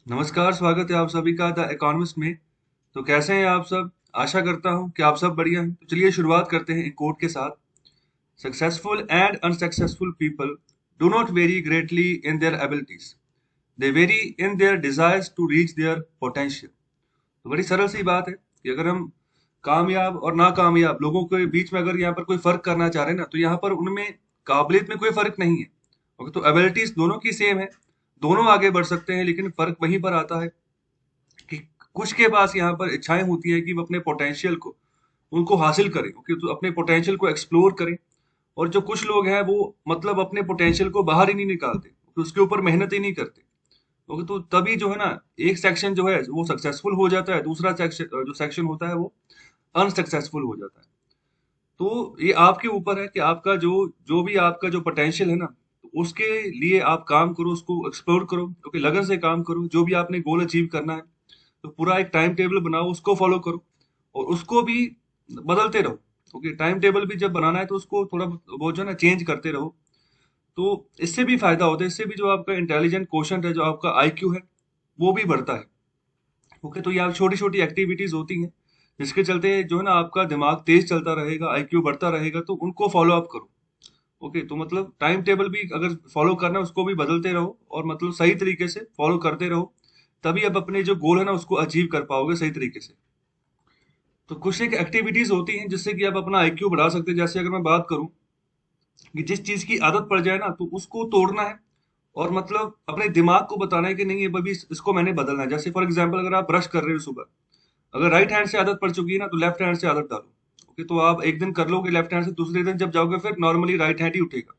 नमस्कार, स्वागत है आप सभी का द इकोनॉमिस्ट में। तो कैसे हैं आप सब? आशा करता हूं कि आप सब बढ़िया हैं। तो चलिए शुरुआत करते हैं एक कोट के साथ। Successful and unsuccessful people do not vary greatly in their abilities, they vary in their desires to reach their potential. तो बड़ी सरल सी बात है कि अगर हम कामयाब और नाकामयाब लोगों के बीच में अगर यहाँ पर कोई फर्क करना चाह रहे हैं ना, तो यहाँ पर उनमें काबिलियत में कोई फर्क नहीं है। ओके, तो एबिलिटीज दोनों की सेम है, दोनों आगे बढ़ सकते हैं, लेकिन फर्क वहीं पर आता है कि कुछ के पास यहाँ पर इच्छाएं होती है कि वो अपने पोटेंशियल को उनको हासिल करें, ओके, तो अपने पोटेंशियल को एक्सप्लोर करें। और जो कुछ लोग हैं वो मतलब अपने पोटेंशियल को बाहर ही नहीं निकालते, तो उसके ऊपर मेहनत ही नहीं करते। ओके, तो तभी जो है ना, एक सेक्शन जो है वो सक्सेसफुल हो जाता है, दूसरा सेक्शन जो सेक्शन होता है वो अनसक्सेसफुल हो जाता है। तो ये आपके ऊपर है कि आपका जो जो भी आपका जो पोटेंशियल है ना, तो उसके लिए आप काम करो, उसको एक्सप्लोर करो, ओके, लगन से काम करो। जो भी आपने गोल अचीव करना है, तो पूरा एक टाइम टेबल बनाओ, उसको फॉलो करो और उसको भी बदलते रहो। ओके, टाइम टेबल भी जब बनाना है तो उसको थोड़ा बहुत जो है ना चेंज करते रहो। तो इससे भी फायदा होता है, इससे भी जो आपका इंटेलिजेंट क्वेश्चन है, जो आपका आईक्यू है, वो भी बढ़ता है। ओके, तो ये आप छोटी छोटी एक्टिविटीज होती हैं जिसके चलते जो है ना आपका दिमाग तेज चलता रहेगा, आईक्यू बढ़ता रहेगा, तो उनको फॉलो अप करो। ओके, तो मतलब टाइम टेबल भी अगर फॉलो करना है उसको भी बदलते रहो और मतलब सही तरीके से फॉलो करते रहो। तभी आप अपने जो गोल है ना उसको अचीव कर पाओगे सही तरीके से। तो कुछ एक एक्टिविटीज होती हैं जिससे कि आप अपना आईक्यू बढ़ा सकते हैं। जैसे अगर मैं बात करूं कि जिस चीज की आदत पड़ जाए ना, तो उसको तोड़ना है और मतलब अपने दिमाग को बताना है कि नहीं, ये अभी इसको मैंने बदलना है। जैसे फॉर एग्जाम्पल, अगर आप ब्रश कर रहे हो सुबह, अगर राइट हैंड से आदत पड़ चुकी है ना, तो लेफ्ट हैंड से आदत डालो। ओके, तो आप एक दिन कर लोगे लेफ्ट हैंड से, दूसरे दिन जब जाओगे फिर नॉर्मली राइट हैंड ही उठेगा।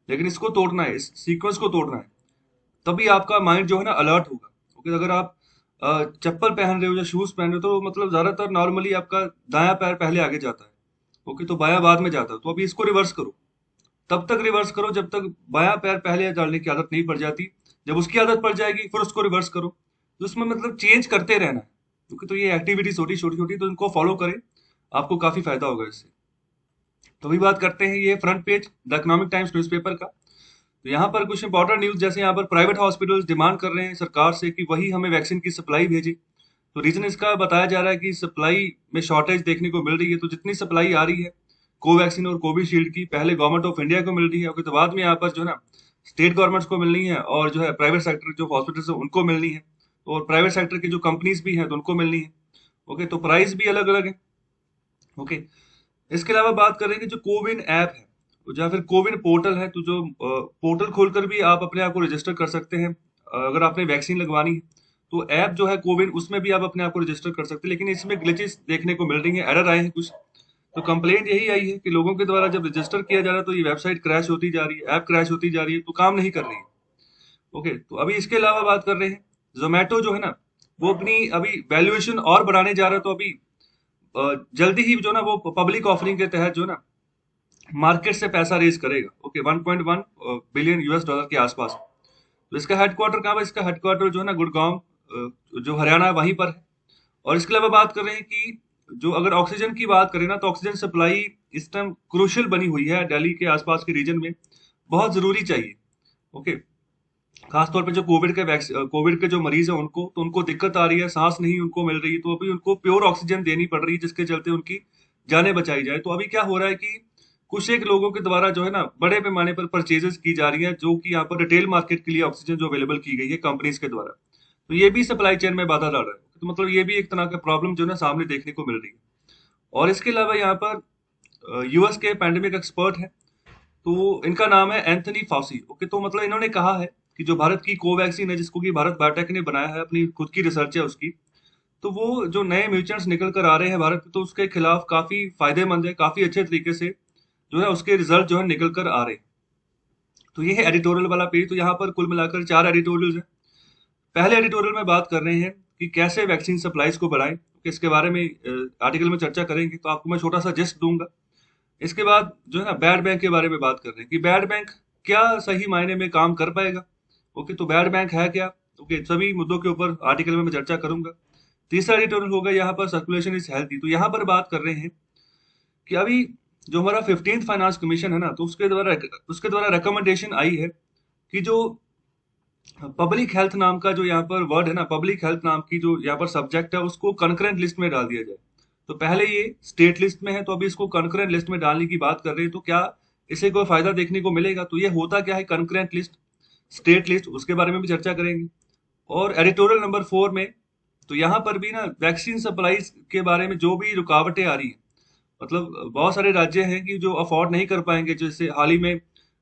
लेकिन इसको तोड़ना है, इस सीक्वेंस को तोड़ना है, तभी आपका माइंड जो है ना अलर्ट होगा। ओके, अगर आप चप्पल पहन रहे हो या शूज पहन रहे हो, तो मतलब ज्यादातर नॉर्मली आपका दायां पैर पहले आगे जाता है, ओके, तो बायां बाद में जाता है। तो अभी इसको रिवर्स करो, तब तक रिवर्स करो जब तक बायां पैर पहले डालने की आदत नहीं पड़ जाती। जब उसकी आदत पड़ जाएगी फिर उसको रिवर्स करो। तो उसमें मतलब चेंज करते रहना है। ओके, तो ये एक्टिविटीज छोटी छोटी छोटी, तो इनको फॉलो करें, आपको काफी फायदा होगा इससे। तो अभी बात करते हैं ये front page the economic times newspaper का। तो यहाँ पर कुछ इंपॉर्टेंट न्यूज, जैसे यहाँ पर प्राइवेट हॉस्पिटल्स डिमांड कर रहे हैं सरकार से कि वही हमें वैक्सीन की सप्लाई भेजे। तो रीजन इसका बताया जा रहा है कि सप्लाई में शॉर्टेज देखने को मिल रही है। तो जितनी सप्लाई आ रही है कोवैक्सीन और कोविशील्ड की, पहले गवर्नमेंट ऑफ इंडिया को मिल रही है, ओके, तो बाद में यहाँ पर जो है ना स्टेट गवर्नमेंट्स को मिलनी है, और जो है प्राइवेट सेक्टर जो हॉस्पिटल्स है उनको मिलनी है, और प्राइवेट सेक्टर की जो कंपनीज भी हैं तो उनको मिलनी है। ओके, तो प्राइस भी अलग अलग है। ओके, इसके अलावा बात करें कि जो कोविन ऐप है या फिर कोविन पोर्टल है, तो जो पोर्टल खोलकर भी आप अपने आप को रजिस्टर कर सकते हैं। अगर आपने वैक्सीन लगवानी है तो ऐप जो है कोविन, उसमें भी आप अपने आप को रजिस्टर कर सकते हैं। लेकिन इसमें ग्लिचेस देखने को मिल रही हैं, एरर आए हैं कुछ। तो कंप्लेंट यही आई है कि लोगों के द्वारा जब रजिस्टर किया जा रहा है तो ये वेबसाइट क्रैश होती जा रही है, ऐप क्रैश होती जा रही है, तो काम नहीं कर रही है। ओके, तो अभी इसके अलावा बात कर रहे हैं, जोमेटो जो है ना, वो अपनी अभी वैल्यूएशन और बढ़ाने जा रहा है। तो अभी जल्दी ही जो ना वो पब्लिक ऑफरिंग के तहत जो ना मार्केट से पैसा रेज करेगा। ओके, 1.1 बिलियन यूएस डॉलर के आसपास। तो इसका हेडक्वार्टर कहाँ है? इसका हेडक्वार्टर जो है ना गुड़गांव, जो हरियाणा है, वहीं पर है। और इसके अलावा बात कर रहे हैं कि जो अगर ऑक्सीजन की बात करें ना, तो ऑक्सीजन सप्लाई इस टाइम क्रूशियल बनी हुई है दिल्ली के आसपास के रीजन में, बहुत जरूरी चाहिए। ओके, खासतौर पे जो कोविड के जो मरीज हैं उनको, तो उनको दिक्कत आ रही है, सांस नहीं उनको मिल रही है, तो अभी उनको प्योर ऑक्सीजन देनी पड़ रही है, जिसके चलते उनकी जानें बचाई जाए। तो अभी क्या हो रहा है कि कुछ एक लोगों के द्वारा जो है ना बड़े पैमाने पर परचेजेस की जा रही है, जो कि यहाँ पर रिटेल मार्केट के लिए ऑक्सीजन जो अवेलेबल की गई है कंपनीज के द्वारा, तो ये भी सप्लाई चेन में बाधा डाल रहा है। तो मतलब ये भी एक तरह का प्रॉब्लम जो है ना सामने देखने को मिल रही है। और इसके अलावा यहाँ पर यूएस के पैंडेमिक एक्सपर्ट है, तो इनका नाम है एंथनी फाउसी। ओके, तो मतलब इन्होंने कहा है कि जो भारत की कोवैक्सीन है, जिसको कि भारत बायोटेक ने बनाया है, अपनी खुद की रिसर्च है उसकी, तो वो जो नए म्यूटेंट्स निकल कर आ रहे हैं भारत में, तो उसके खिलाफ काफी फायदेमंद है, काफी अच्छे तरीके से जो है उसके रिजल्ट जो है निकल कर आ रहे हैं। तो ये है एडिटोरियल वाला पेज। तो यहाँ पर कुल मिलाकर 4 एडिटोरियल है। पहले एडिटोरियल में बात कर रहे हैं कि कैसे वैक्सीन सप्लाईज को बढ़ाएं, तो इसके बारे में आर्टिकल में चर्चा करेंगे, तो आपको मैं छोटा सा जस्ट दूंगा। इसके बाद जो है ना बैड बैंक के बारे में बात कर रहे हैं कि बैड बैंक क्या सही मायने में काम कर पाएगा। ओके, तो बैड बैंक है क्या? ओके, सभी मुद्दों के ऊपर आर्टिकल में मैं चर्चा करूंगा। तीसरा एडिटोरियल होगा यहाँ पर सर्कुलेशन इज हेल्थी। तो यहाँ पर बात कर रहे हैं कि अभी जो हमारा 15th फाइनेंस कमीशन है ना, तो उसके द्वारा रिकमेंडेशन आई है कि जो पब्लिक हेल्थ नाम का जो यहाँ पर वर्ड है ना, पब्लिक हेल्थ नाम की जो यहाँ पर सब्जेक्ट है, उसको कंकरेंट लिस्ट में डाल दिया जाए। तो पहले ये स्टेट लिस्ट में है, तो अभी इसको कंकरेंट लिस्ट में डालने की बात कर रहे हैं। तो क्या इसे कोई फायदा देखने को मिलेगा? तो ये होता क्या है कंकरेंट लिस्ट, स्टेट लिस्ट, उसके बारे में भी चर्चा करेंगे। और एडिटोरियल नंबर 4 में, तो यहाँ पर भी ना वैक्सीन सप्लाईज के बारे में जो भी रुकावटें आ रही हैं, मतलब बहुत सारे राज्य हैं कि जो अफोर्ड नहीं कर पाएंगे। जैसे हाल ही में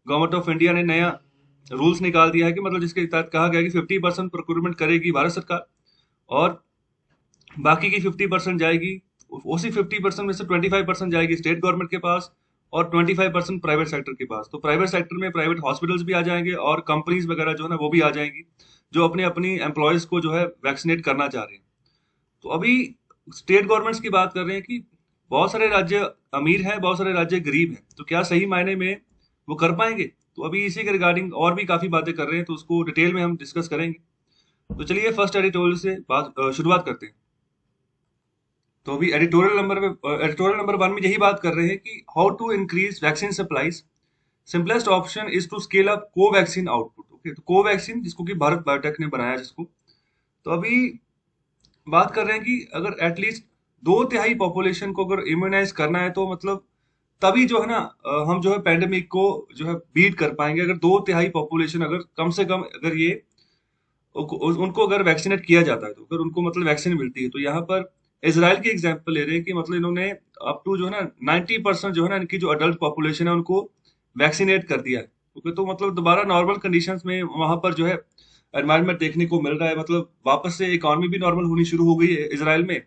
गवर्नमेंट ऑफ इंडिया ने नया रूल्स निकाल दिया है कि मतलब जिसके तहत कहा गया कि 50% प्रोक्योरमेंट करेगी भारत सरकार, और बाकी की 50% जाएगी, उसी 50% में से 25% जाएगी स्टेट गवर्नमेंट के पास और 25% प्राइवेट सेक्टर के पास। तो प्राइवेट सेक्टर में प्राइवेट हॉस्पिटल्स भी आ जाएंगे और कंपनीज वगैरह जो है ना वो भी आ जाएंगी, जो अपने अपनी एम्प्लॉयज को जो है वैक्सीनेट करना चाह रहे हैं। तो अभी स्टेट गवर्नमेंट्स की बात कर रहे हैं कि बहुत सारे राज्य अमीर हैं, बहुत सारे राज्य गरीब हैं, तो क्या सही मायने में वो कर पाएंगे? तो अभी इसी के रिगार्डिंग और भी काफी बातें कर रहे हैं, तो उसको डिटेल में हम डिस्कस करेंगे। तो चलिए फर्स्ट एडिटोरियल से शुरुआत करते हैं। तो अभी एडिटोरियल नंबर 1 में यही बात कर रहे हैं कि how to increase vaccine supplies, simplest option is to scale up Covaxin output. Okay, तो कोवैक्सीन जिसको कि भारत बायोटेक ने बनाया जिसको, तो अभी बात कर रहे हैं कि अगर एटलीस्ट 2/3 पॉपुलेशन को अगर इम्यूनाइज करना है, तो मतलब तभी जो है ना हम जो है पैंडेमिक को जो है बीट कर पाएंगे। अगर 2/3 पॉपुलेशन अगर कम से कम अगर ये उनको अगर वैक्सीनेट किया जाता है, तो अगर उनको मतलब वैक्सीन मिलती है, तो यहाँ पर इसराइल की एग्जांपल ले रहे हैं कि मतलब इन्होंने अप टू जो है ना 90% जो है ना इनकी जो अडल्ट पॉपुलेशन है उनको वैक्सीनेट कर दिया है। ओके, तो मतलब दोबारा नॉर्मल कंडीशंस में वहां पर जो है एनवायरनमेंट देखने को मिल रहा है, मतलब वापस से इकोनॉमी भी नॉर्मल होनी शुरू हो गई है इसराइल में,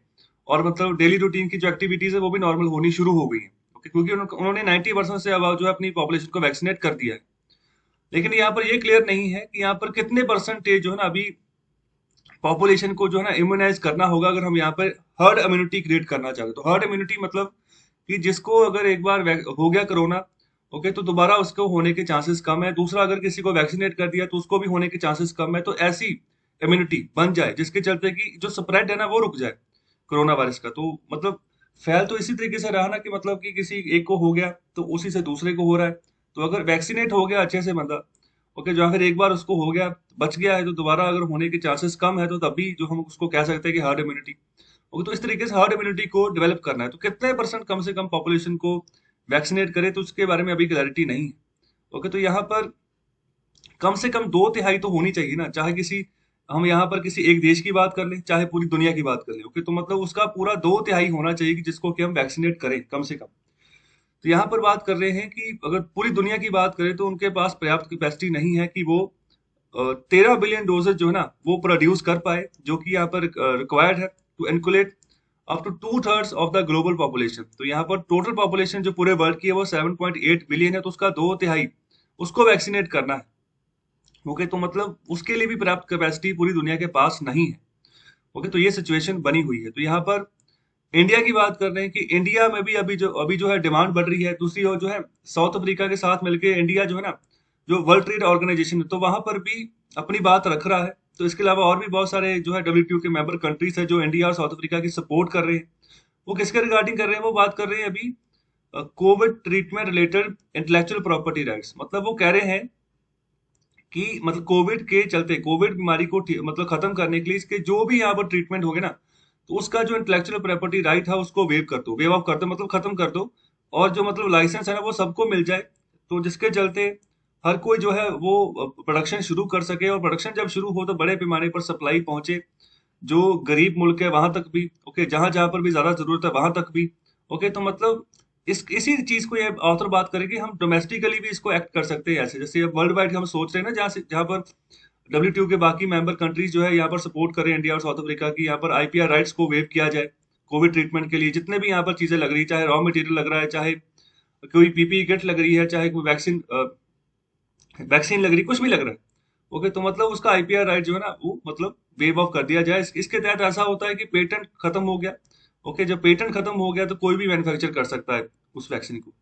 और मतलब डेली रूटीन की जो एक्टिविटीज है वो भी नॉर्मल होनी शुरू हो गई है। ओके, क्योंकि उन्होंने 90% से अब जो है अपनी पॉपुलेशन को वैक्सीनेट कर दिया है। लेकिन यहाँ पर ये क्लियर नहीं है कि यहाँ पर कितने परसेंटेज जो है ना अभी पॉपुलेशन को जो है ना इम्यूनाइज करना होगा, अगर हम यहाँ पर हर्ड इम्यूनिटी क्रिएट करना चाहते हैं। तो हर्ड इम्यूनिटी मतलब कि जिसको अगर एक बार हो गया कोरोना, ओके, तो दोबारा उसको होने के चांसेस कम है। दूसरा, अगर किसी को वैक्सीनेट कर दिया तो उसको भी होने के चांसेस कम है। तो ऐसी इम्यूनिटी बन जाए जिसके चलते कि जो स्प्रेड है ना वो रुक जाए कोरोना वायरस का। तो मतलब फैल तो इसी तरीके से रहा ना कि मतलब कि किसी एक को हो गया तो उसी से दूसरे को हो रहा है। तो अगर वैक्सीनेट हो गया अच्छे से बंदा, ओके, जो फिर एक बार उसको हो गया, बच गया है, तो दोबारा अगर होने के चांसेस कम है, तो तभी जो हम उसको कह सकते हैं कि हार्ड इम्यूनिटी। ओके, तो इस तरीके से हार्ड इम्यूनिटी को डेवलप करना है। तो कितने परसेंट कम से कम पॉपुलेशन को वैक्सीनेट करे, तो उसके बारे में अभी क्लैरिटी नहीं है। ओके, तो यहाँ पर कम से कम 2/3 तो होनी चाहिए ना, चाहे किसी हम यहाँ पर किसी एक देश की बात कर लें, चाहे पूरी दुनिया की बात कर लें। ओके, तो मतलब उसका पूरा 2/3 होना चाहिए कि जिसको कि हम वैक्सीनेट करें कम से कम। तो यहाँ पर बात कर रहे हैं कि अगर पूरी दुनिया की बात करें तो उनके पास पर्याप्त कैपेसिटी नहीं है कि वो 13 बिलियन डोजेज जो है ना वो प्रोड्यूस कर पाए, जो कि यहाँ पर रिक्वायर्ड है to inoculate up to 2/3 of the global population. तो यहाँ पर टोटल पॉपुलेशन जो पूरे वर्ल्ड की है वो 7.8 बिलियन है, तो उसका 2/3 उसको वैक्सीनेट करना है। ओके, तो मतलब उसके लिए भी पर्याप्त कैपेसिटी पूरी दुनिया के पास नहीं है। ओके, तो ये सिचुएशन बनी हुई है। तो यहाँ पर इंडिया की बात कर रहे हैं कि इंडिया में भी अभी जो है डिमांड बढ़ रही है। दूसरी ओर जो है साउथ अफ्रीका के साथ मिलकर इंडिया जो है ना, जो वर्ल्ड ट्रेड ऑर्गेनाइजेशन है, तो वहां पर भी अपनी बात रख रहा है। तो इसके अलावा और भी बहुत सारे जो है डब्ल्यूटीओ के मेंबर कंट्रीज है जो इंडिया और साउथ अफ्रीका की सपोर्ट कर रहे हैं। वो किसके रिगार्डिंग कर रहे हैं? वो बात कर रहे हैं अभी Covid treatment related intellectual property rights. मतलब वो कह रहे हैं कि मतलब कोविड के चलते, कोविड बीमारी को मतलब खत्म करने के लिए इसके जो भी यहाँ पर ट्रीटमेंट होगे ना, तो उसका जो इंटेलेक्चुअल प्रॉपर्टी राइट है उसको वेव कर दो, वेव ऑफ कर दो, मतलब खत्म कर दो। और जो मतलब लाइसेंस है ना वो सबको मिल जाए, तो जिसके चलते हर कोई जो है वो प्रोडक्शन शुरू कर सके, और प्रोडक्शन जब शुरू हो तो बड़े पैमाने पर सप्लाई पहुंचे जो गरीब मुल्क है वहां तक भी। ओके, जहां जहां पर भी ज्यादा जरूरत है वहां तक भी। ओके, तो मतलब इसी चीज को ये ऑथर बात करें कि हम डोमेस्टिकली भी इसको एक्ट कर सकते हैं ऐसे, जैसे अब वर्ल्ड वाइड हम सोच रहे हैं ना, जहां पर डब्ल्यूटीओ के बाकी मेंबर कंट्रीज जो है यहाँ पर सपोर्ट करें इंडिया और साउथ अफ्रीका की, यहाँ पर आईपीआर राइट्स को वेव किया जाए कोविड ट्रीटमेंट के लिए। जितने भी यहाँ पर चीजें लग रही है, चाहे रॉ मटेरियल लग रहा है, चाहे कोई पीपीई किट लग रही है, चाहे कोई वैक्सीन वैक्सीन लग रही है, कुछ भी लग रहा है। ओके, तो मतलब उसका आईपीआर राइट जो है ना वो मतलब वेव ऑफ कर दिया जाए। इसके तहत ऐसा होता है कि पेटेंट खत्म हो गया। ओके, जब पेटेंट खत्म हो गया तो कोई भी मैन्युफैक्चर कर सकता है उस वैक्सीन को।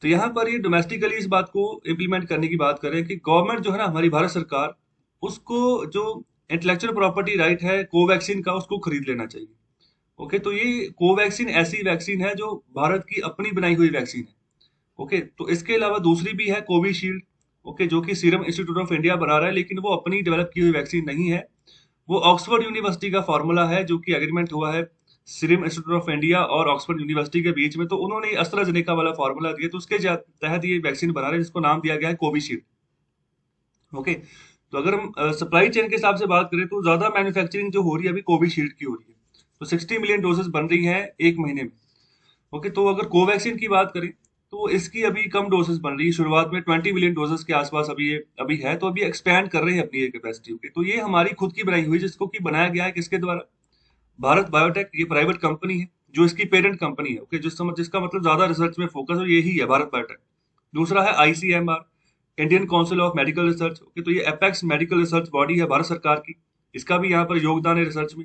तो यहाँ पर ये डोमेस्टिकली इस बात को इम्प्लीमेंट करने की बात करें कि गवर्नमेंट जो है ना हमारी भारत सरकार, उसको जो इंटेलेक्चुअल प्रॉपर्टी राइट है कोवैक्सीन का उसको खरीद लेना चाहिए। ओके, तो ये कोवैक्सीन ऐसी वैक्सीन है जो भारत की अपनी बनाई हुई वैक्सीन है। ओके, तो इसके अलावा दूसरी भी है कोविशील्ड, ओके, जो कि सीरम इंस्टीट्यूट ऑफ इंडिया बना रहा है, लेकिन वो अपनी डेवलप की हुई वैक्सीन नहीं है। वो ऑक्सफोर्ड यूनिवर्सिटी का फार्मूला है, जो कि एग्रीमेंट हुआ है सीरम इंस्टीट्यूट ऑफ इंडिया और ऑक्सफोर्ड यूनिवर्सिटी के बीच में। तो उन्होंने एस्ट्राजेनेका वाला फार्मूला दिया, तो उसके तहत ये वैक्सीन बना रहे हैं, जिसको नाम दिया गया है कोविशील्ड। ओके, तो अगर हम सप्लाई चेन के हिसाब से बात करें तो ज्यादा मैन्युफैक्चरिंग जो हो रही है अभी कोविशील्ड की हो रही है, तो 60 मिलियन डोजेस बन रही है एक महीने में। ओके, तो अगर कोवैक्सीन की बात करें तो इसकी अभी कम डोजेस बन रही है, शुरुआत में 20 मिलियन डोजेस के आसपास अभी है, तो अभी एक्सपैंड कर रहे हैं अपनी ये कैपेसिटी। ओके, तो ये हमारी खुद की बनाई हुई, जिसको कि बनाया गया है किसके द्वारा, भारत बायोटेक, ये प्राइवेट कंपनी है जो इसकी पेरेंट कंपनी है। ओके, जिसका मतलब ज्यादा रिसर्च में फोकस है, यही है भारत बायोटेक। दूसरा है ICMR, Indian council of medical research. Okay, तो ये एपेक्स मेडिकल रिसर्च बॉडी है भारत सरकार की, इसका भी यहाँ पर योगदान है रिसर्च में।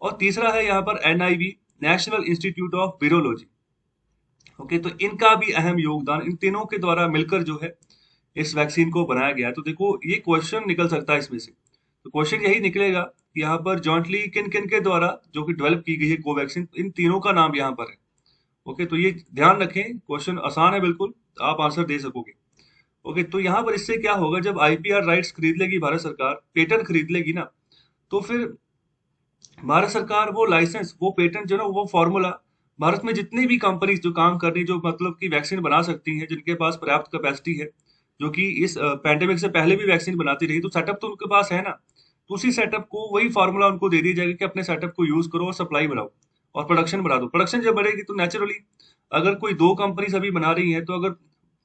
और तीसरा है यहाँ पर NIV, national institute of virology. Okay, तो इनका भी अहम योगदान, इन तीनों के द्वारा मिलकर जो है इस वैक्सीन को बनाया गया है। तो देखो, ये क्वेश्चन निकल सकता है इसमें से, तो क्वेश्चन यही निकलेगा कि यहाँ पर जॉइंटली किन किन के द्वारा जो कि डेवलप की गई है कोवैक्सीन, इन तीनों का नाम यहाँ पर है। ओके, तो ये ध्यान रखें, क्वेश्चन आसान है बिल्कुल, आप आंसर दे सकोगे। ओके, तो यहाँ पर इससे क्या होगा, जब आईपीआर राइट्स खरीद लेगी भारत सरकार, पेटेंट खरीद लेगी ना, तो फिर भारत सरकार वो लाइसेंस, वो पेटेंट जो ना, वो फॉर्मूला, भारत में जितनी भी कंपनीज जो काम कर रही, जो मतलब कि वैक्सीन बना सकती हैं, जिनके पास पर्याप्त कैपेसिटी है, जो कि इस पैंडेमिक से पहले भी वैक्सीन बनाती रही, तो सेटअप तो उनके पास है ना, तो उसी सेटअप को, वही फॉर्मूला उनको दे दिया जाएगा कि अपने सेटअप को यूज करो और सप्लाई बढ़ाओ और प्रोडक्शन बढ़ा दो। प्रोडक्शन जब बढ़ेगी तो नेचुरली, अगर कोई 2 कंपनीज अभी बना रही है, तो अगर